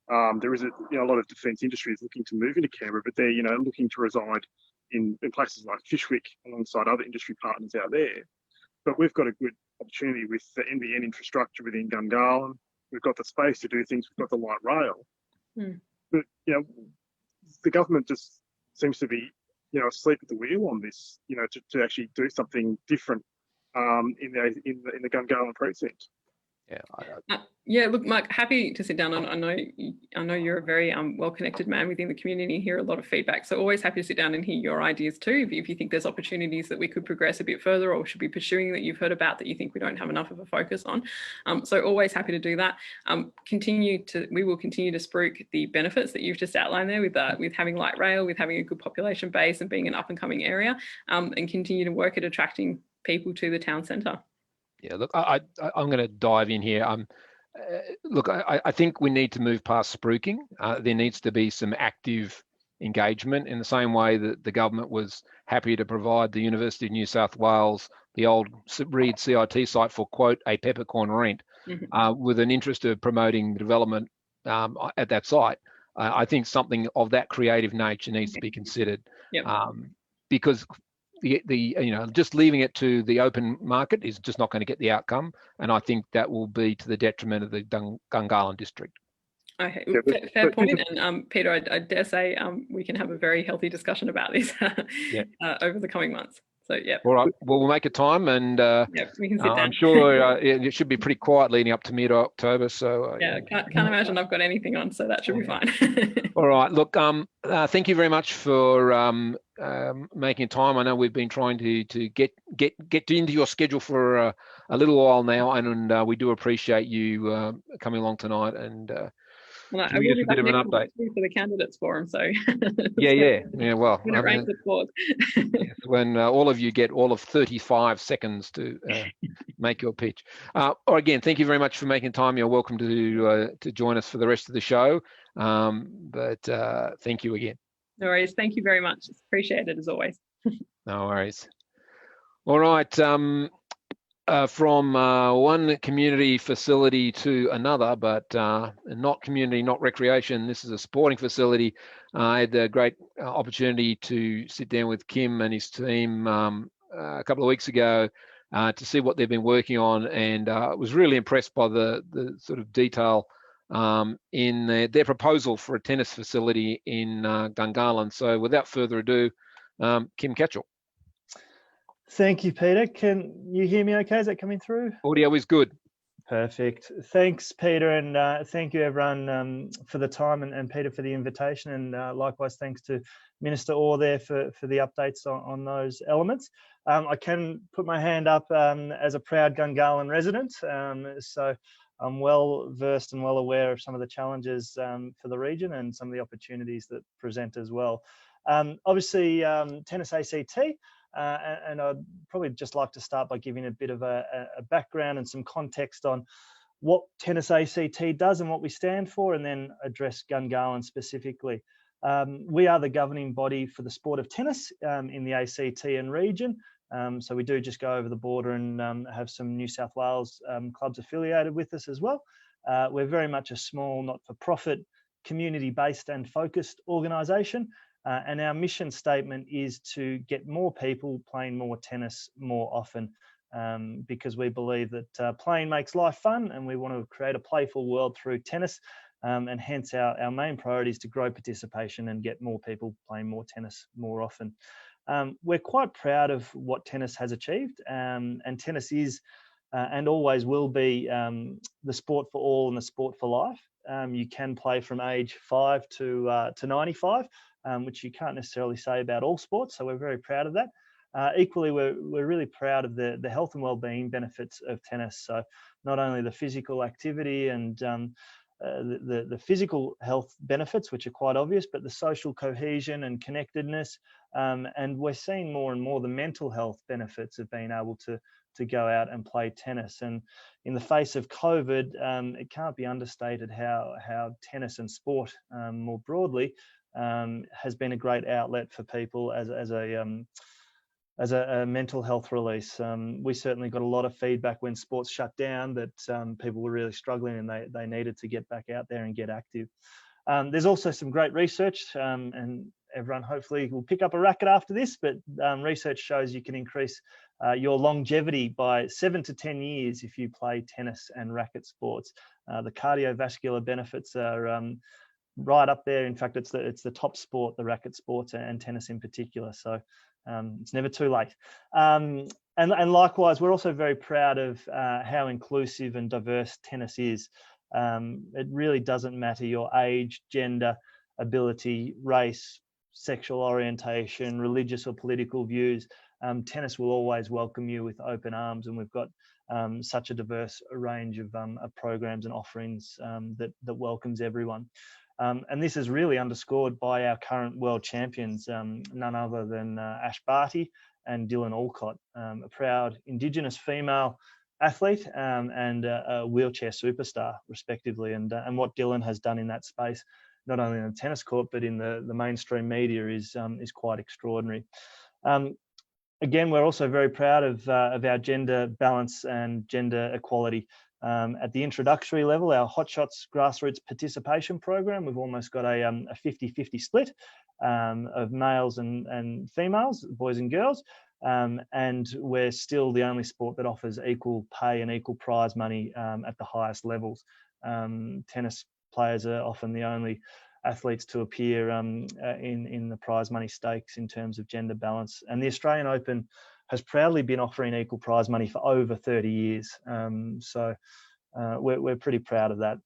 There is a lot of defence industries looking to move into Canberra, but they're looking to reside in places like Fishwick alongside other industry partners out there. But we've got a good opportunity with the NBN infrastructure within Gungahlin. We've got the space to do things. We've got the light rail. But the government just seems to be asleep at the wheel on this. To actually do something different in the Gungahlin precinct. Yeah, look, Mark, happy to sit down. I know you're a very well-connected man within the community, hear a lot of feedback. So always happy to sit down and hear your ideas too. If you think there's opportunities that we could progress a bit further or should be pursuing that you've heard about that you think we don't have enough of a focus on. So always happy to do that. We will continue to spruik the benefits that you've just outlined there with having light rail, with having a good population base and being an up and coming area, and continue to work at attracting people to the town centre. Yeah, look, I'm going to dive in here. Look, I think we need to move past spruiking. There needs to be some active engagement in the same way that the government was happy to provide the University of New South Wales, the old Reed CIT site for, quote, a peppercorn rent, with an interest of promoting development at that site. I think something of that creative nature needs to be considered. Because just leaving it to the open market is just not going to get the outcome, and I think that will be to the detriment of the Gungahlin district. Okay, fair point. And Peter, I dare say we can have a very healthy discussion about this over the coming months. So yeah. All right. Well, we'll make a time, and we can sit down. I'm sure it should be pretty quiet leading up to mid-October. So can't imagine I've got anything on, so that should be fine. All right. Look, thank you very much for making time. I know we've been trying to get into your schedule for a little while now, and we do appreciate you coming along tonight and. Well, I will be back next week for the candidates forum, so yeah. Well, when it rains, it pours. When all of you get all of 35 seconds to make your pitch. Or again, thank you very much for making time. You're welcome to join us for the rest of the show. But thank you again. No worries. Thank you very much. Appreciate it as always. No worries. All right. From one community facility to another, but not community, not recreation. This is a sporting facility. I had the great opportunity to sit down with Kim and his team a couple of weeks ago to see what they've been working on, and was really impressed by the sort of detail in their proposal for a tennis facility in Gungahlin. So without further ado, Kim Catchell. Thank you, Peter. Can you hear me okay? Is that coming through? Audio is good. Perfect. Thanks, Peter, and thank you, everyone, for the time, and Peter for the invitation, and likewise thanks to Minister Orr there for the updates on those elements. I can put my hand up as a proud Gungahlin resident, so I'm well versed and well aware of some of the challenges for the region and some of the opportunities that present as well. Obviously, Tennis ACT. And I'd probably just like to start by giving a bit of a background and some context on what Tennis ACT does and what we stand for, and then address Gungahlin specifically. We are the governing body for the sport of tennis in the ACT and region. So we do just go over the border and have some New South Wales clubs affiliated with us as well. We're very much a small, not-for-profit, community-based and focused organisation. And our mission statement is to get more people playing more tennis more often, because we believe that playing makes life fun, and we want to create a playful world through tennis. And hence our main priority is to grow participation and get more people playing more tennis more often. We're quite proud of what tennis has achieved, and tennis is and always will be the sport for all and the sport for life. You can play from age 5 to 95. Which you can't necessarily say about all sports, so we're very proud of that. Equally, we're really proud of the health and well-being benefits of tennis. So not only the physical activity and the physical health benefits, which are quite obvious, but the social cohesion and connectedness. And we're seeing more and more the mental health benefits of being able to go out and play tennis. And in the face of COVID, it can't be understated how tennis and sport more broadly has been a great outlet for people as as a mental health release. We certainly got a lot of feedback when sports shut down that people were really struggling and they needed to get back out there and get active. There's also some great research, and everyone hopefully will pick up a racket after this, but research shows you can increase your longevity by 7 to 10 years if you play tennis and racket sports. The cardiovascular benefits are right up there. In fact, it's the top sport, the racket sports, and tennis in particular. So it's never too late. And likewise, we're also very proud of how inclusive and diverse tennis is. It really doesn't matter your age, gender, ability, race, sexual orientation, religious or political views. Tennis will always welcome you with open arms, and we've got such a diverse range of programs and offerings that welcomes everyone. And this is really underscored by our current world champions, none other than Ash Barty and Dylan Alcott, a proud Indigenous female athlete and a wheelchair superstar, respectively. And what Dylan has done in that space, not only in the tennis court but in the mainstream media, is quite extraordinary. Again, we're also very proud of our gender balance and gender equality. At the introductory level, our Hotshots grassroots participation program, we've almost got a 50-50 split of males and females, boys and girls. And we're still the only sport that offers equal pay and equal prize money at the highest levels. Tennis players are often the only athletes to appear in the prize money stakes in terms of gender balance. And the Australian Open has proudly been offering equal prize money for over 30 years. So we're pretty proud of that.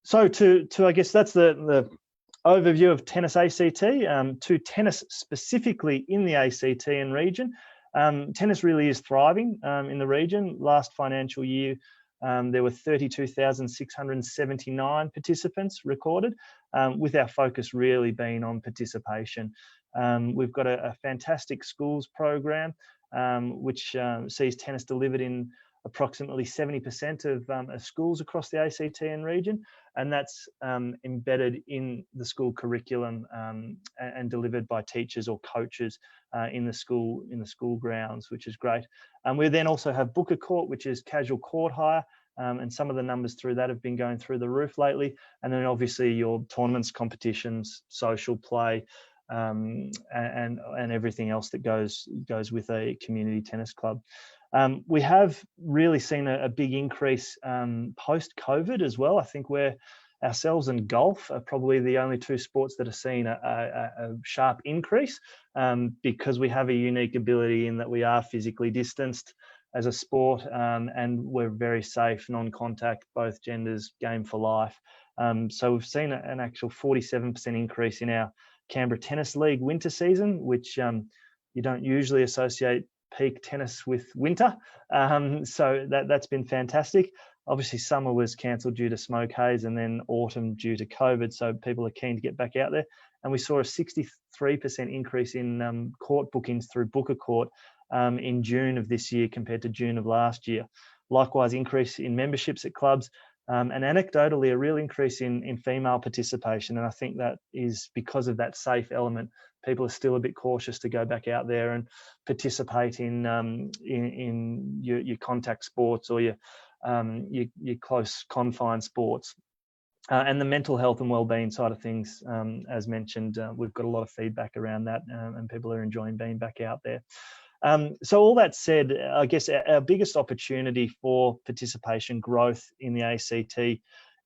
So to I guess that's the overview of tennis ACT. To tennis specifically in the ACT and region, tennis really is thriving in the region. Last financial year, there were 32,679 participants recorded, with our focus really being on participation. We've got a fantastic schools program, which sees tennis delivered in approximately 70% of schools across the ACT and region, and that's embedded in the school curriculum and delivered by teachers or coaches in the school grounds, which is great. We then also have Booker Court, which is casual court hire, and some of the numbers through that have been going through the roof lately. And then obviously your tournaments, competitions, social play, and everything else that goes with a community tennis club. We have really seen a big increase post-COVID as well. I think we're ourselves and golf are probably the only two sports that are seeing a sharp increase because we have a unique ability in that we are physically distanced as a sport, and we're very safe, non-contact, both genders, game for life. So we've seen an actual 47% increase in our Canberra Tennis League winter season, which you don't usually associate peak tennis with winter. So that's been fantastic. Obviously, summer was cancelled due to smoke haze, and then autumn due to COVID. So people are keen to get back out there. And we saw a 63% increase in court bookings through Booker Court in June of this year compared to June of last year. Likewise, increase in memberships at clubs, and anecdotally, a real increase in female participation. And I think that is because of that safe element. People are still a bit cautious to go back out there and participate in your contact sports or your close confined sports. And the mental health and wellbeing side of things, as mentioned, we've got a lot of feedback around that, and people are enjoying being back out there. So all that said, I guess our biggest opportunity for participation growth in the ACT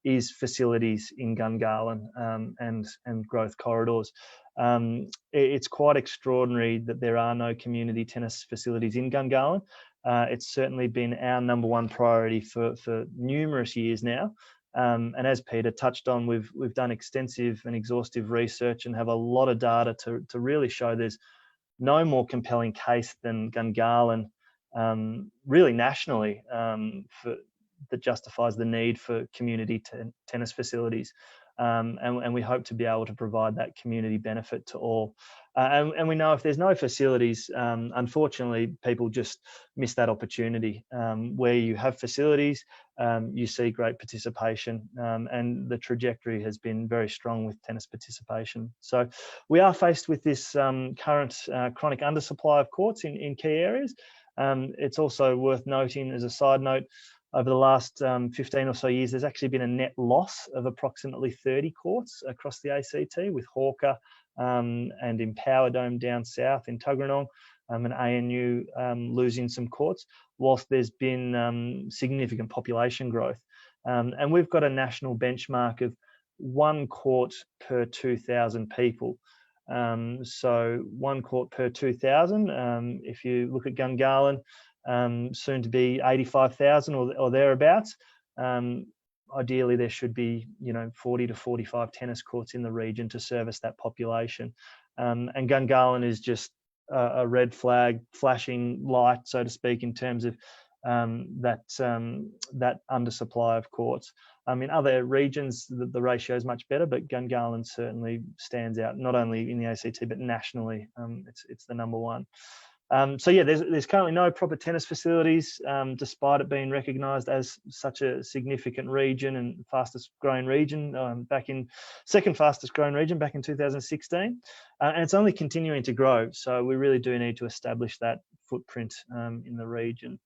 is facilities in Gungahlin and growth corridors. It's quite extraordinary that there are no community tennis facilities in Gungahlin. It's certainly been our number one priority for numerous years now. And as Peter touched on, we've done extensive and exhaustive research and have a lot of data to really show there's no more compelling case than Gungahlin, really nationally, that justifies the need for community tennis facilities. And we hope to be able to provide that community benefit to all. And we know if there's no facilities, unfortunately, people just miss that opportunity. Where you have facilities, you see great participation, and the trajectory has been very strong with tennis participation. So we are faced with this current chronic undersupply of courts in key areas. It's also worth noting, as a side note, over the last 15 or so years, there's actually been a net loss of approximately 30 courts across the ACT, with Hawker and Empower Dome down south in Tuggeranong, and ANU losing some courts, whilst there's been significant population growth. And we've got a national benchmark of 1 court per 2,000 people. So 1 court per 2,000. If you look at Gungahlin, soon to be 85,000 or thereabouts. Ideally, there should be 40 to 45 tennis courts in the region to service that population. And Gungahlin is just a red flag flashing light, so to speak, in terms of that undersupply of courts. In other regions, the ratio is much better, but Gungahlin certainly stands out, not only in the ACT, but nationally. It's the number one. So yeah, there's currently no proper tennis facilities, despite it being recognised as such a significant region and fastest growing region, second fastest growing region back in 2016, and it's only continuing to grow. So we really do need to establish that footprint in the region.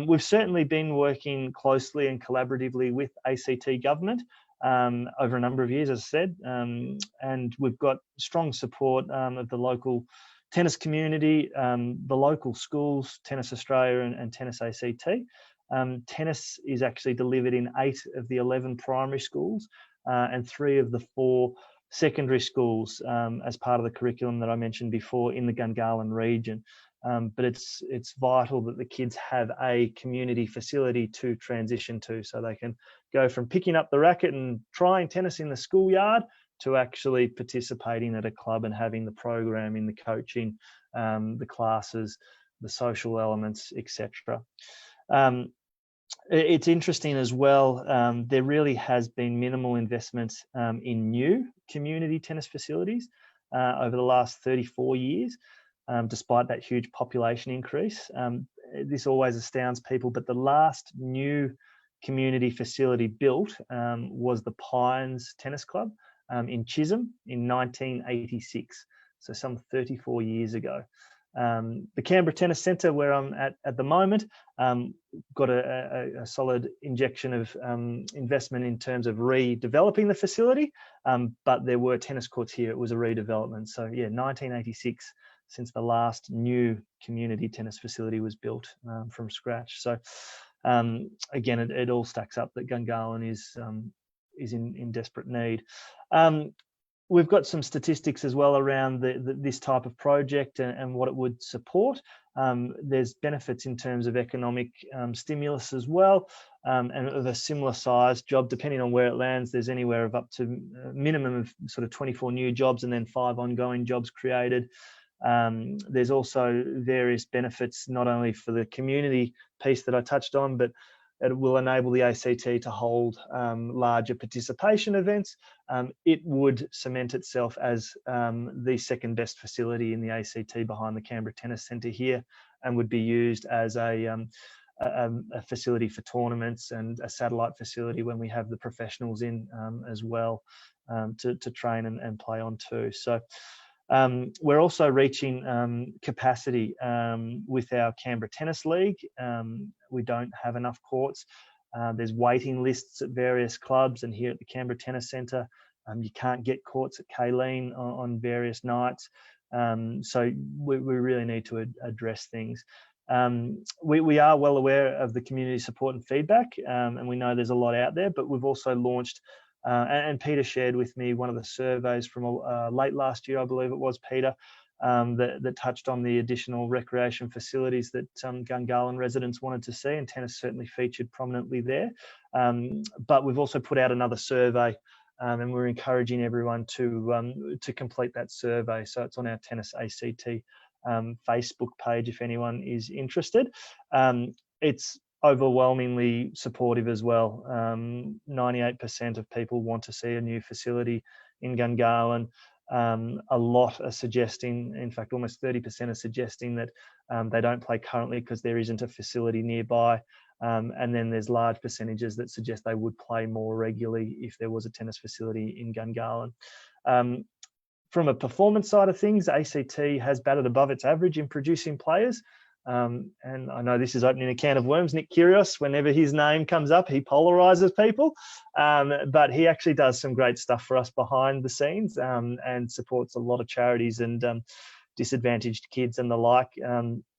We've certainly been working closely and collaboratively with ACT government over a number of years, as I said, and we've got strong support of the local tennis community, the local schools, Tennis Australia and Tennis ACT. Tennis is actually delivered in 8 of the 11 primary schools and 3 of the 4 secondary schools as part of the curriculum that I mentioned before in the Gungahlin region. But it's vital that the kids have a community facility to transition to, so they can go from picking up the racket and trying tennis in the schoolyard to actually participating at a club and having the programming, the coaching, the classes, the social elements, etc. It's interesting as well, there really has been minimal investment in new community tennis facilities over the last 34 years, despite that huge population increase. This always astounds people, but the last new community facility built was the Pines Tennis Club in Chisholm in 1986, so some 34 years ago. The Canberra Tennis Centre, where I'm at the moment, got a solid injection of investment in terms of redeveloping the facility, but there were tennis courts here. It was a redevelopment. So yeah, 1986 since the last new community tennis facility was built from scratch. So again, it all stacks up that Gungahlin is in desperate need. We've got some statistics as well around this type of project and what it would support. There's benefits in terms of economic stimulus as well, and of a similar size job, depending on where it lands. There's anywhere of up to a minimum of sort of 24 new jobs and then 5 ongoing jobs created. There's also various benefits, not only for the community piece that I touched on, but it will enable the ACT to hold larger participation events. It would cement itself as the second best facility in the ACT behind the Canberra Tennis Centre here, and would be used as a facility for tournaments and a satellite facility when we have the professionals in as well to train and play on too. So we're also reaching capacity with our Canberra Tennis League. We don't have enough courts. There's waiting lists at various clubs, and here at the Canberra Tennis Centre, you can't get courts at Kayleen on various nights. So we really need to address things. We are well aware of the community support and feedback, and we know there's a lot out there, but we've also launched and Peter shared with me one of the surveys from late last year, I believe it was, Peter, that touched on the additional recreation facilities that Gungahlin residents wanted to see, and tennis certainly featured prominently there. But we've also put out another survey, and we're encouraging everyone to complete that survey. So it's on our Tennis ACT Facebook page if anyone is interested. It's overwhelmingly supportive as well. 98% of people want to see a new facility in Gungahlin. A lot are suggesting, in fact, almost 30% are suggesting that they don't play currently because there isn't a facility nearby. And then there's large percentages that suggest they would play more regularly if there was a tennis facility in Gungahlin. From a performance side of things, ACT has batted above its average in producing players. And I know this is opening a can of worms. Nick Kyrgios, whenever his name comes up, he polarizes people. But he actually does some great stuff for us behind the scenes, and supports a lot of charities and disadvantaged kids and the like.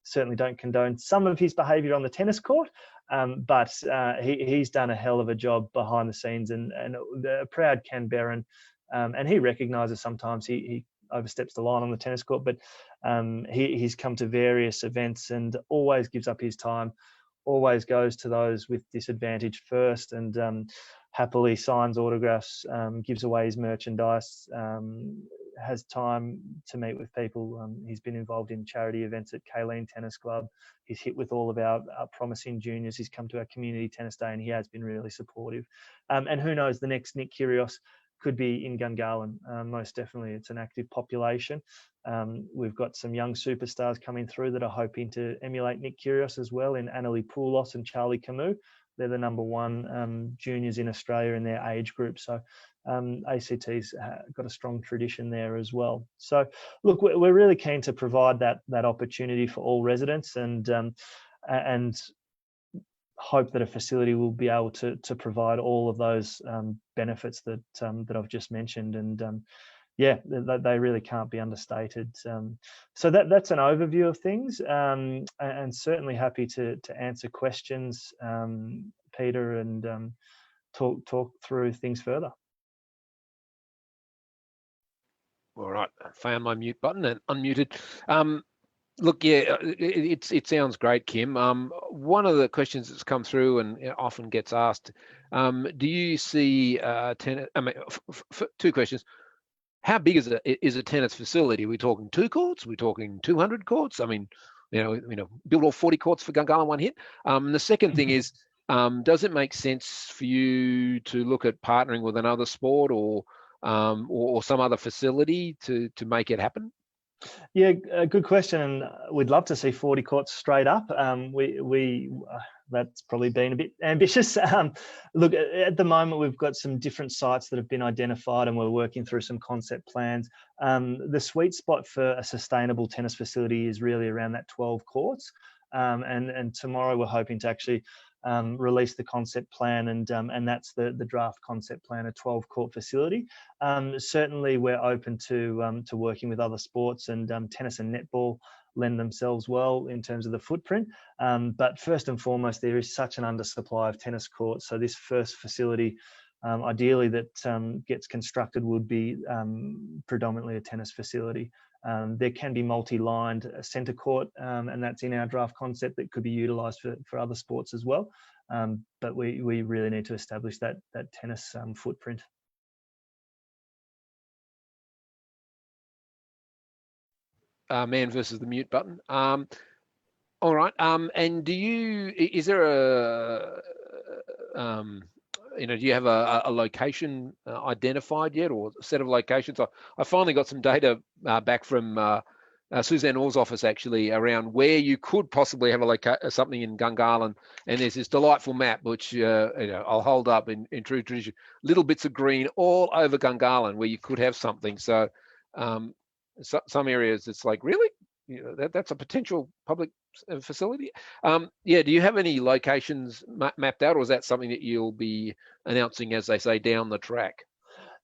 Certainly don't condone some of his behaviour on the tennis court, but he's done a hell of a job behind the scenes, and a proud Canberran. And he recognises sometimes he oversteps the line on the tennis court, but he's come to various events and always gives up his time, always goes to those with disadvantage first, and happily signs autographs, gives away his merchandise, has time to meet with people. He's been involved in charity events at Kayleen Tennis Club. He's hit with all of our promising juniors. He's come to our community tennis day, and he has been really supportive. And who knows, the next Nick Kyrgios could be in Gungahlin. Most definitely, it's an active population. We've got some young superstars coming through that are hoping to emulate Nick Kyrgios as well, in Annalie Poulos and Charlie Camus. They're the #1 juniors in Australia in their age group. So ACT's got a strong tradition there as well. So look, we're really keen to provide that opportunity for all residents, and hope that a facility will be able to provide all of those benefits that I've just mentioned. And yeah, they really can't be understated. So that's an overview of things, and certainly happy to answer questions, Peter, and talk through things further. All right, I found my mute button and unmuted. Look, yeah, it sounds great, Kim. One of the questions that's come through and often gets asked, do you see tennis? I mean, two questions. How big is a tennis facility? Are we talking 2 courts? Are we talking 200 courts? I mean, build all 40 courts for Gungahlin one hit. And the second thing is, does it make sense for you to look at partnering with another sport or some other facility to make it happen? Yeah, good question, and we'd love to see 40 courts straight up. That's probably been a bit ambitious. Look, at the moment we've got some different sites that have been identified, and we're working through some concept plans. The sweet spot for a sustainable tennis facility is really around that 12 courts, and tomorrow we're hoping to actually release the concept plan, and that's the draft concept plan, a 12-court facility. Certainly, we're open to working with other sports, and tennis and netball lend themselves well in terms of the footprint. But first and foremost, there is such an undersupply of tennis courts. So this first facility, ideally that gets constructed, would be predominantly a tennis facility. There can be multi-lined centre court, and that's in our draft concept that could be utilised for other sports as well. But we really need to establish that tennis footprint. Man versus the mute button. All right. And is there do you have a location identified yet, or a set of locations? I finally got some data back from Suzanne Orr's office, actually, around where you could possibly have something in Gungahlin. And there's this delightful map, which I'll hold up in true tradition, little bits of green all over Gungahlin where you could have something. So some areas it's like, really? That's a potential public facility. Do you have any locations mapped out, or is that something that you'll be announcing, as they say, down the track?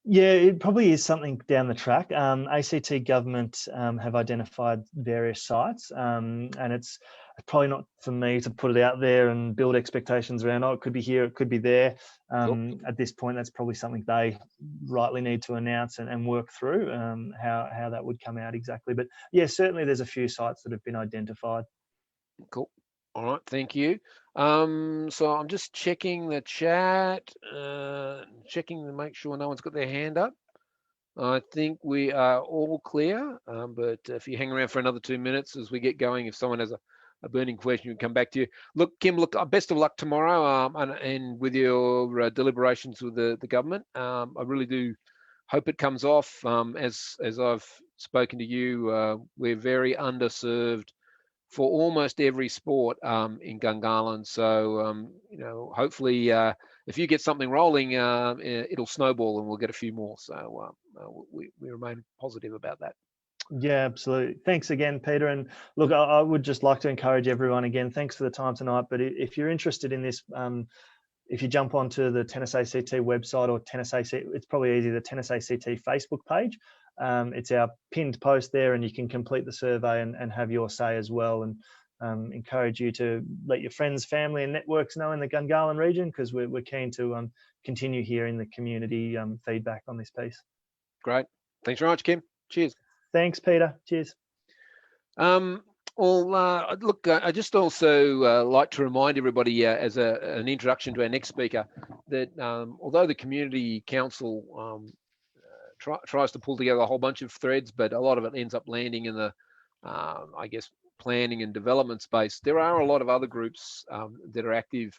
Yeah, it probably is something down the track. ACT government have identified various sites, and it's probably not for me to put it out there and build expectations around, it could be here, it could be there. Cool. At this point, that's probably something they rightly need to announce and work through how that would come out exactly. But yeah, certainly there's a few sites that have been identified. Cool. All right, thank you. So I'm just checking the chat, checking to make sure no one's got their hand up. I think we are all clear, but if you hang around for another 2 minutes as we get going, if someone has a burning question, we'll come back to you. Look, Kim, best of luck tomorrow, and with your deliberations with the government. I really do hope it comes off. As I've spoken to you, we're very underserved for almost every sport in Gungahlin. So, hopefully if you get something rolling, it'll snowball and we'll get a few more. So we remain positive about that. Yeah, absolutely. Thanks again, Peter. And look, I would just like to encourage everyone again, thanks for the time tonight. But if you're interested in this, if you jump onto the Tennis ACT website or Tennis ACT, it's probably easy, the Tennis ACT Facebook page. It's our pinned post there, and you can complete the survey and have your say as well. And encourage you to let your friends, family and networks know in the Gungahlin region, because we're keen to continue hearing the community feedback on this piece. Great. Thanks very much, Kim. Cheers. Thanks, Peter. Cheers. Look, I just also like to remind everybody as an introduction to our next speaker that although the Community Council tries to pull together a whole bunch of threads, but a lot of it ends up landing in the, I guess, planning and development space, there are a lot of other groups that are active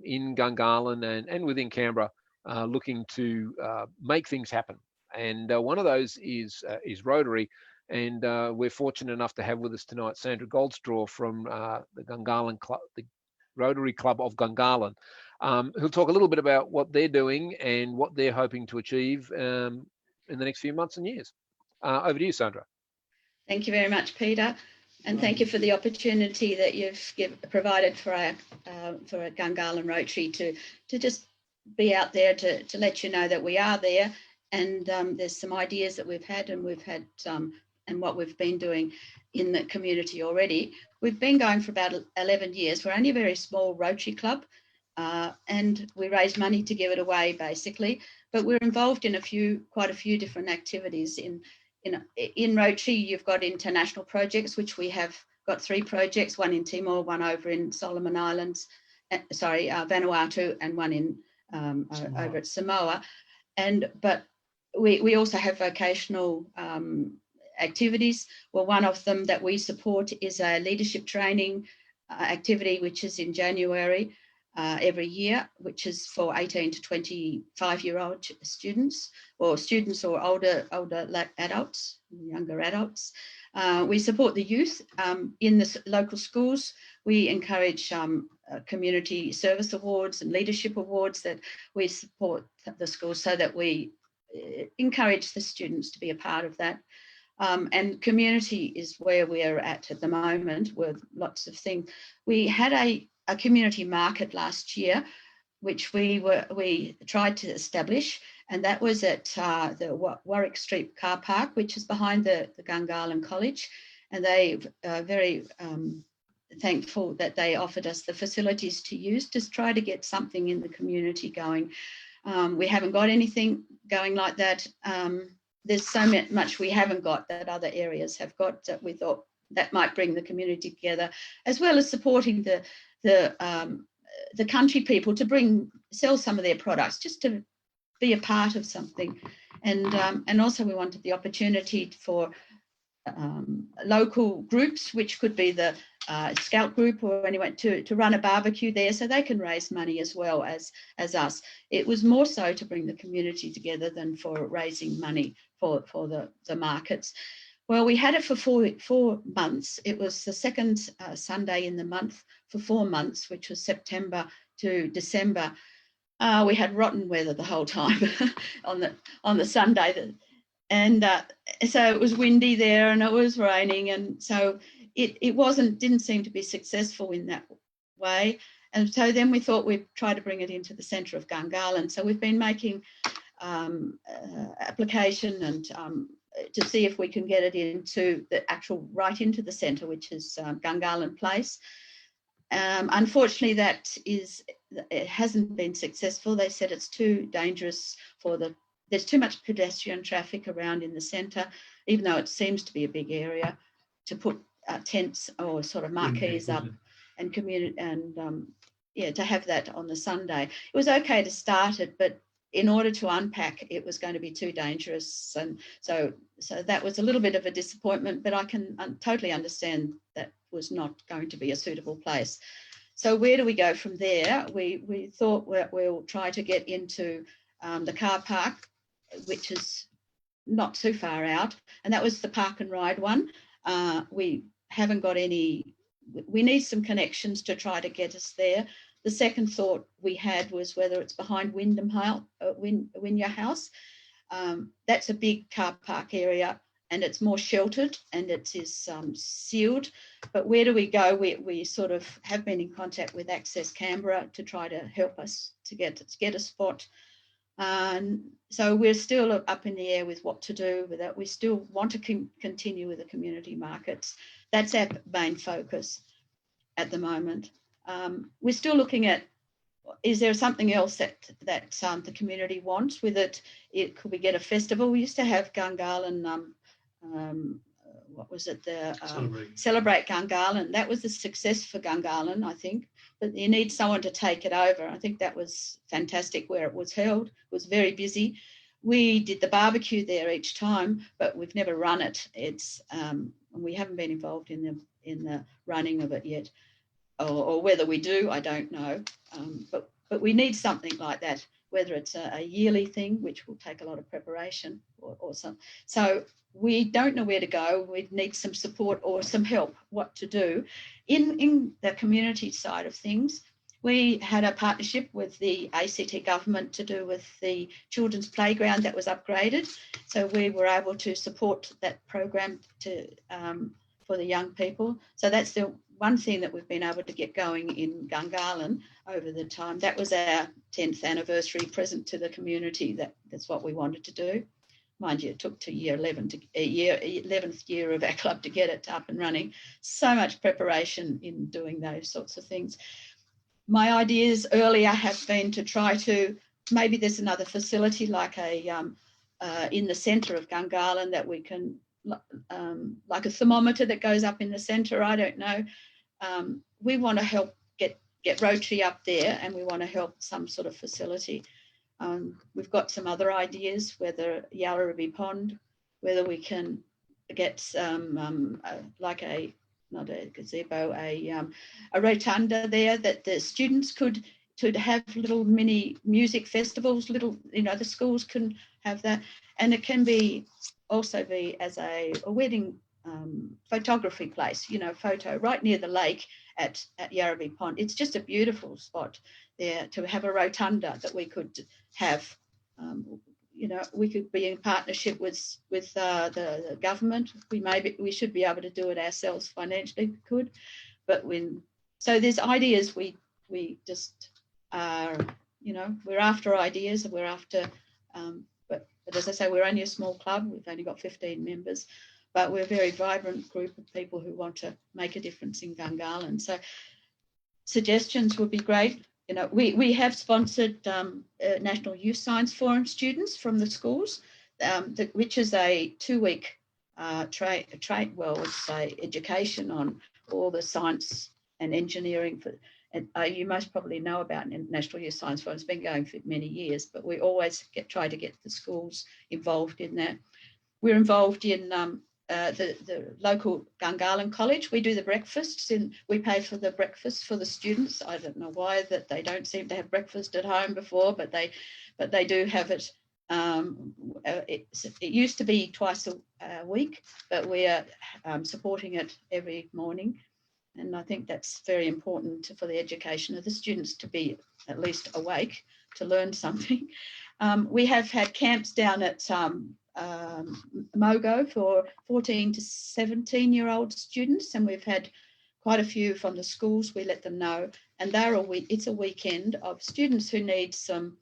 in Gungahlin and within Canberra looking to make things happen. And one of those is Rotary. And we're fortunate enough to have with us tonight Sandra Goldstraw from the Gungahlin Club, the Rotary Club of Gungahlin, who'll talk a little bit about what they're doing and what they're hoping to achieve in the next few months and years. Over to you, Sandra. Thank you very much, Peter, and thank you for the opportunity that you've provided for our Gungahlin Rotary to just be out there to let you know that we are there. And there's some ideas that we've had and what we've been doing in the community already. We've been going for about 11 years. We're only a very small Rotary club, and we raise money to give it away, basically. But we're involved in quite a few different activities. In Rotary, you've got international projects, which we have got 3 projects: one in Timor, one over in Solomon Islands, Vanuatu, and one in over at Samoa. But we also have vocational activities. Well, one of them that we support is a leadership training activity, which is in January every year, which is for 18 to 25-year-old students or older adults, younger adults. We support the youth in the local schools. We encourage community service awards and leadership awards that we support the schools so that we encourage the students to be a part of that. And community is where we're at the moment with lots of things. We had a community market last year, which we tried to establish, and that was at the Warwick Street car park, which is behind the Gungahlin College. And they are very thankful that they offered us the facilities to use to try to get something in the community going. We haven't got anything going like that. There's so much we haven't got that other areas have got that we thought that might bring the community together, as well as supporting the country people to sell some of their products, just to be a part of something. And also we wanted the opportunity for local groups, which could be the Scout group or anyone, to run a barbecue there so they can raise money as well as us. It was more so to bring the community together than for raising money for the markets. Well, we had it for four months. It was the second Sunday in the month for 4 months, which was September to December. We had rotten weather the whole time on the Sunday, and so it was windy there and it was raining, and so it didn't seem to be successful in that way. And so then we thought we'd try to bring it into the centre of Gungahlin. So we've been making application and to see if we can get it into right into the centre, which is Gungahlin Place. Unfortunately, it hasn't been successful. They said it's too dangerous there's too much pedestrian traffic around in the centre, even though it seems to be a big area, to put tents or sort of marquees up and to have that on the Sunday. It was okay to start it, but in order to unpack, it was going to be too dangerous. And so that was a little bit of a disappointment, but I can totally understand that was not going to be a suitable place. So where do we go from there? We thought we'll try to get into the car park which is not too far out, and that was the park and ride one. We haven't got any. We need some connections to try to get us there. The second thought we had was whether it's behind Wynyard House. That's a big car park area, and it's more sheltered and it is sealed. But where do we go? We sort of have been in contact with Access Canberra to try to help us to get a spot. So we're still up in the air with what to do with that. We still want to continue with the community markets. That's our main focus at the moment. We're still looking at, is there something else that the community wants with it? Could we get a festival? We used to have Gungahlin, what was it? Celebrate Gungahlin. That was a success for Gungahlin, I think. But you need someone to take it over. I think that was fantastic where it was held. It was very busy. We did the barbecue there each time, but we've never run it. It's we haven't been involved in the running of it yet, or whether we do, I don't know. But we need something like that, whether it's a yearly thing, which will take a lot of preparation, or some. So we don't know where to go. We need some support or some help what to do. In the community side of things, we had a partnership with the ACT government to do with the children's playground that was upgraded. So we were able to support that program for the young people. So that's the one thing that we've been able to get going in Gungahlin over the time. That was our 10th anniversary present to the community. That's what we wanted to do. Mind you, it took to year 11th year of our club to get it up and running. So much preparation in doing those sorts of things. My ideas earlier have been to try to, maybe there's another facility like in the centre of Gungahlin that we can, like a thermometer that goes up in the centre, I don't know. We want to help get Rotary up there, and we want to help some sort of facility. We've got some other ideas, whether Yarrabee Pond, whether we can get like not a gazebo, a rotunda there that the students could have little mini music festivals, the schools can have that. And it can also be as a wedding photography place, photo right near the lake at Yarrabee Pond. It's just a beautiful spot there to have a rotunda that we could have. We could be in partnership with the government. We should be able to do it ourselves financially, we could. But so there's ideas. We just are, we're after ideas. We're after, but as I say, we're only a small club. We've only got 15 members, but we're a very vibrant group of people who want to make a difference in Gungahlin. So suggestions would be great. We have sponsored National Youth Science Forum students from the schools, which is a 2-week it's education on all the science and engineering. You most probably know about National Youth Science Forum. It's been going for many years, but we always try to get the schools involved in that. We're involved in the local Gungahlin College. We do the breakfasts, and we pay for the breakfast for the students. I don't know why that they don't seem to have breakfast at home before, but they do have it. It used to be twice a week, but we are supporting it every morning, and I think that's very important for the education of the students to be at least awake to learn something. We have had camps down at Mogo for 14 to 17-year-old students, and we've had quite a few from the schools. We let them know, and it's a weekend of students who need some,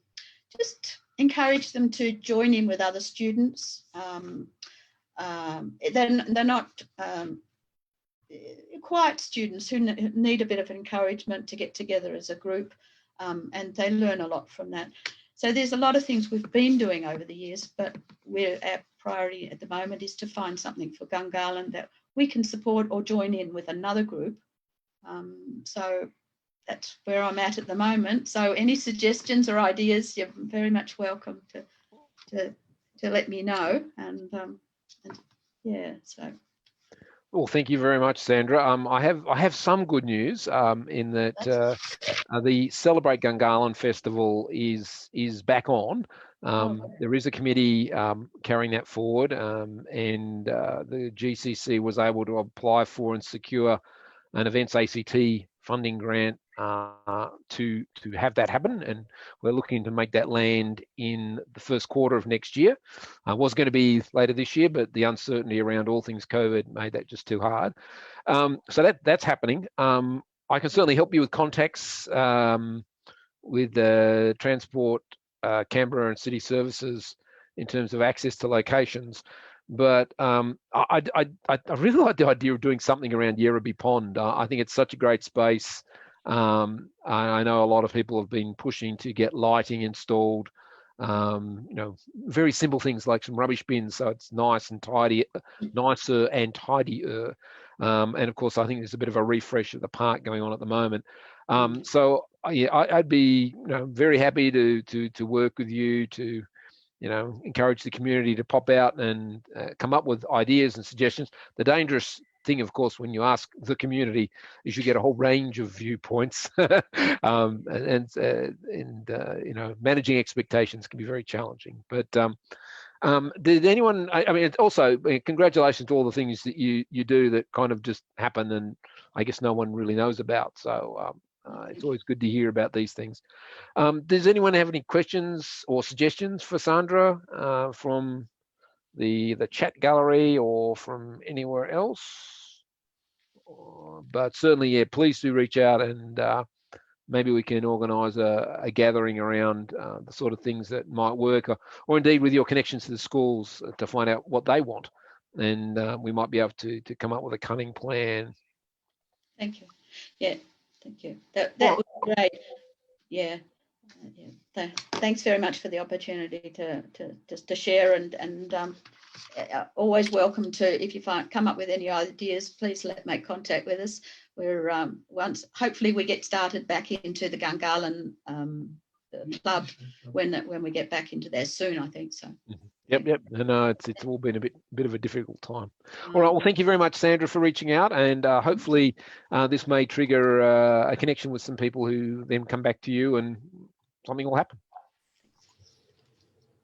just encourage them to join in with other students. They're not quiet students who need a bit of encouragement to get together as a group, and they learn a lot from that. So there's a lot of things we've been doing over the years, but our priority at the moment is to find something for Gungahlin that we can support or join in with another group. So that's where I'm at the moment. So any suggestions or ideas, you're very much welcome to let me know. And yeah, so. Well, thank you very much, Sandra. I have some good news in that the Celebrate Gungahlin Festival is back on. There is a committee carrying that forward, and the GCC was able to apply for and secure an events ACT funding grant to have that happen, and we're looking to make that land in the first quarter of next year. Was going to be later this year, but the uncertainty around all things COVID made that just too hard. So that's happening. I can certainly help you with contacts with the Transport Canberra and City Services in terms of access to locations. But I really like the idea of doing something around Yerrabee Pond. I think it's such a great space. I know a lot of people have been pushing to get lighting installed. Very simple things like some rubbish bins, so it's nice and tidy, nicer and tidier. And of course, I think there's a bit of a refresh of the park going on at the moment. So yeah, I'd be very happy to work with you to encourage the community to pop out and come up with ideas and suggestions. The dangerous thing, of course, when you ask the community, is you get a whole range of viewpoints, and managing expectations can be very challenging. But did anyone? I mean, also congratulations to all the things that you do that kind of just happen, and I guess no one really knows about. So it's always good to hear about these things. Does anyone have any questions or suggestions for Sandra from the chat gallery or from anywhere else? But certainly, yeah, please do reach out, and maybe we can organise a gathering around the sort of things that might work, or indeed with your connections to the schools to find out what they want, and we might be able to come up with a cunning plan. Thank you. Yeah, thank you. That would be great. Yeah. Thanks very much for the opportunity to share, and always welcome to, if you come up with any ideas, please make contact with us. We're hopefully we get started back into the Gungahlin club when we get back into there soon, I think so. Yep. No, it's all been a bit of a difficult time. All right. Well, thank you very much, Sandra, for reaching out, and hopefully this may trigger a connection with some people who then come back to you, and something will happen.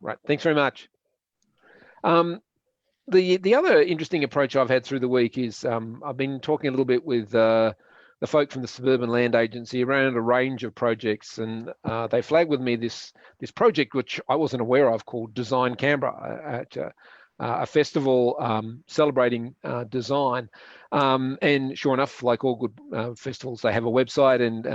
Right. Thanks very much. The other interesting approach I've had through the week is I've been talking a little bit with the folk from the Suburban Land Agency around a range of projects, and they flagged with me this project which I wasn't aware of called Design Canberra, a festival celebrating design. And sure enough, like all good festivals, they have a website, and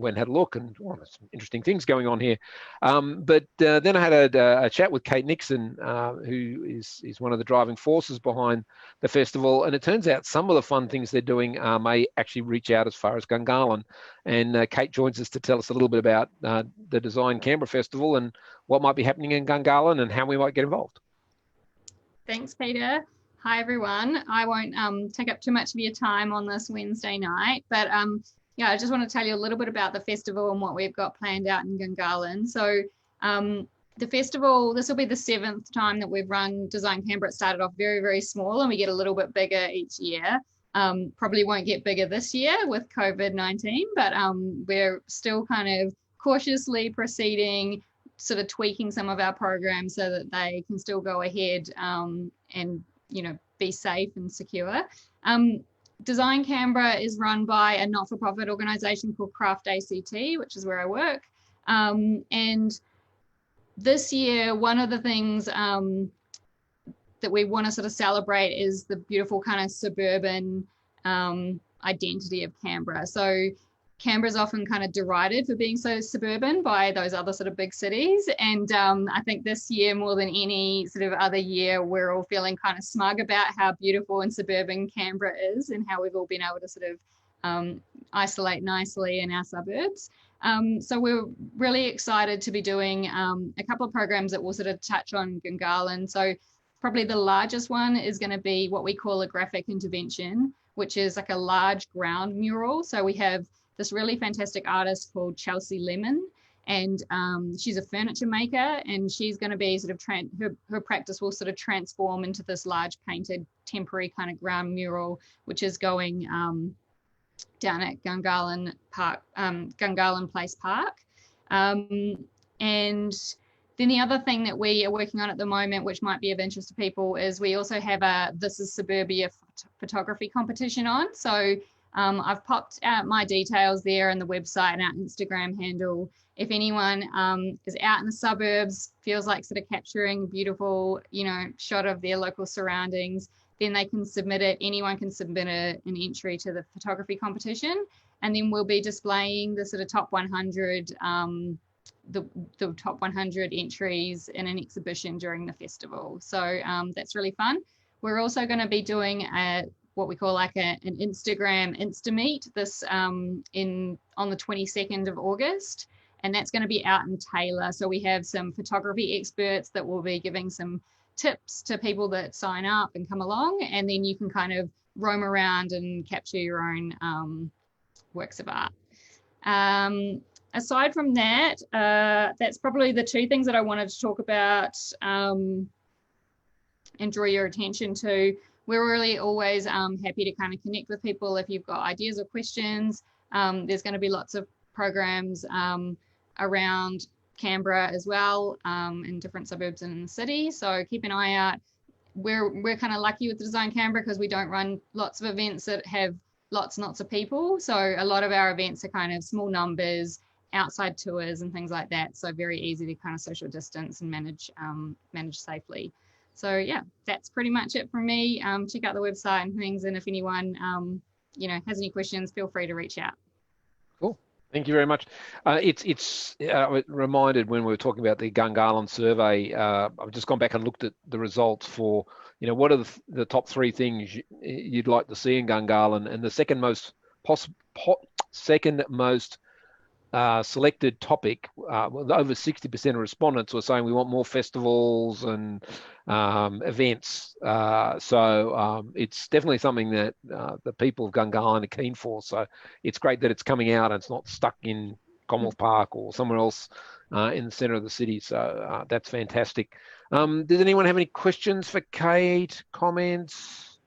went and had a look, and there's some interesting things going on here. But then I had a chat with Kate Nixon, who is one of the driving forces behind the festival. And it turns out some of the fun things they're doing may actually reach out as far as Gungahlin. And Kate joins us to tell us a little bit about the Design Canberra Festival and what might be happening in Gungahlin and how we might get involved. Thanks, Peter. Hi, everyone. I won't take up too much of your time on this Wednesday night, but yeah, I just want to tell you a little bit about the festival and what we've got planned out in Gungahlin. So the festival, this will be the 7th time that we've run Design Canberra. It started off very, very small, and we get a little bit bigger each year. Probably won't get bigger this year with COVID-19, but we're still kind of cautiously proceeding, sort of tweaking some of our programs so that they can still go ahead and be safe and secure. Design Canberra is run by a not-for-profit organisation called Craft ACT, which is where I work. And this year, one of the things that we want to sort of celebrate is the beautiful kind of suburban identity of Canberra. So Canberra's often kind of derided for being so suburban by those other sort of big cities. And I think this year, more than any sort of other year, we're all feeling kind of smug about how beautiful and suburban Canberra is, and how we've all been able to sort of isolate nicely in our suburbs. So we're really excited to be doing a couple of programs that will sort of touch on Gungahlin. So probably the largest one is going to be what we call a graphic intervention, which is like a large ground mural. So we have this really fantastic artist called Chelsea Lemon, and she's a furniture maker, and she's going to be sort of her practice will sort of transform into this large painted temporary kind of ground mural, which is going down at Gungahlin Park, Gungahlin Place Park. And Then the other thing that we are working on at the moment, which might be of interest to people, is we also have a This is Suburbia photography competition on. So I've popped out my details there and the website and our Instagram handle. If anyone is out in the suburbs, feels like sort of capturing a beautiful, shot of their local surroundings, then they can submit it. Anyone can submit an entry to the photography competition, and then we'll be displaying the sort of top 100 the top 100 entries in an exhibition during the festival. So that's really fun. We're also going to be doing what we call like an Instagram Insta-meet this on the 22nd of August, and that's going to be out in Taylor. So we have some photography experts that will be giving some tips to people that sign up and come along, and then you can kind of roam around and capture your own works of art. Aside from that, that's probably the two things that I wanted to talk about and draw your attention to. We're really always happy to kind of connect with people if you've got ideas or questions. There's going to be lots of programs around Canberra as well, in different suburbs and in the city. So keep an eye out. We're kind of lucky with Design Canberra because we don't run lots of events that have lots and lots of people. So a lot of our events are kind of small numbers, outside tours and things like that. So very easy to kind of social distance and manage safely. So yeah, that's pretty much it from me. Check out the website and things. And if anyone, has any questions, feel free to reach out. Cool. Thank you very much. It's reminded when we were talking about the Gungahlin survey, I've just gone back and looked at the results for, what are the top 3 things you'd like to see in Gungahlin, and the second most selected topic, over 60% of respondents were saying we want more festivals and events. So it's definitely something that the people of Gungahlin are keen for. So it's great that it's coming out and it's not stuck in Commonwealth Park or somewhere else in the centre of the city. So that's fantastic. Does anyone have any questions for Kate? Comments?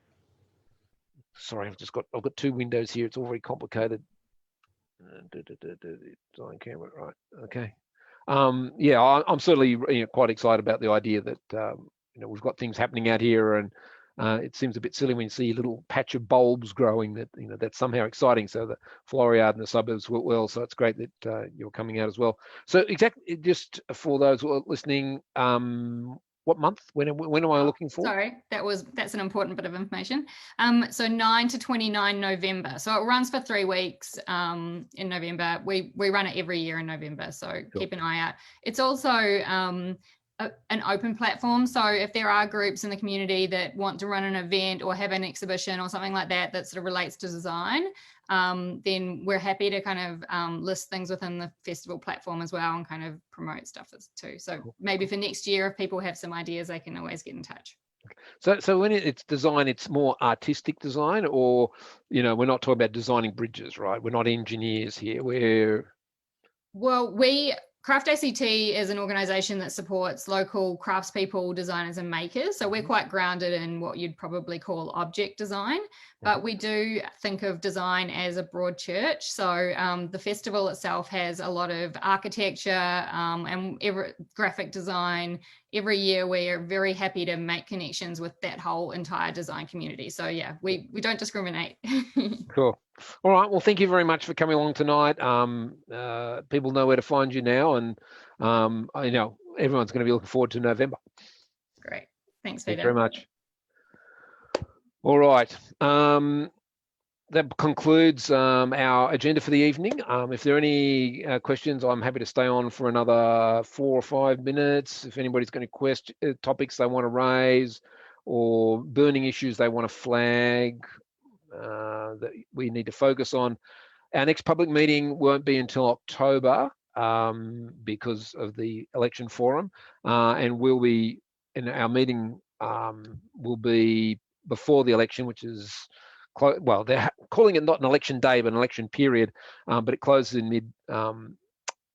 Sorry, I've got 2 windows here. It's all very complicated. Design Canberra, right? Okay. Yeah, I'm certainly quite excited about the idea that we've got things happening out here, and it seems a bit silly when you see a little patch of bulbs growing. That that's somehow exciting. So the Floriade and the suburbs work well. So it's great that you're coming out as well. So exactly, just for those who are listening, what month? When am I looking for? Sorry, that's an important bit of information. So 9 to 29 November. So it runs for 3 weeks in November. We run it every year in November. So Cool. Keep an eye out. It's also an open platform. So if there are groups in the community that want to run an event or have an exhibition or something like that sort of relates to design, then we're happy to kind of list things within the festival platform as well and kind of promote stuff too. So Cool. maybe for next year, if people have some ideas, they can always get in touch. So when it's design, it's more artistic design, or we're not talking about designing bridges, right? We're not engineers here. Craft ACT is an organisation that supports local craftspeople, designers and makers. So we're quite grounded in what you'd probably call object design, but we do think of design as a broad church. So the festival itself has a lot of architecture and graphic design. Every year we're very happy to make connections with that whole entire design community. So yeah, we don't discriminate. Cool. All right. Well, thank you very much for coming along tonight. People know where to find you now, and I know everyone's going to be looking forward to November. Great. Thanks, Thank Peter. you very much. All right. That concludes our agenda for the evening. If there are any questions, I'm happy to stay on for another 4 or 5 minutes. If anybody's got any topics they want to raise or burning issues they want to flag that we need to focus on. Our next public meeting won't be until October because of the election forum, and we'll be in our meeting will be before the election, which is well, they're calling it not an election day but an election period, but it closes in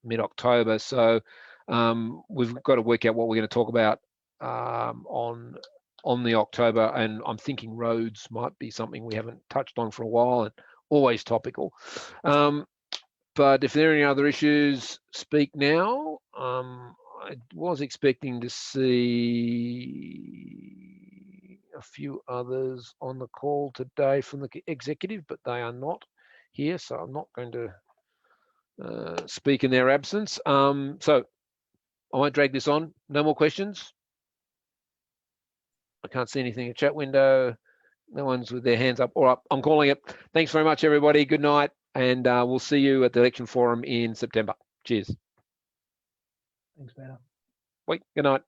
mid-October. So we've got to work out what we're going to talk about on the October, and I'm thinking roads might be something we haven't touched on for a while, and always topical. But if there are any other issues, speak now. I was expecting to see a few others on the call today from the executive, but they are not here, so I'm not going to speak in their absence. So I won't drag this on. No more questions. I can't see anything in the chat window. No one's with their hands up. All right, I'm calling it. Thanks very much, everybody. Good night, and we'll see you at the election forum in September. Cheers. Thanks, Peter. Wait, good night.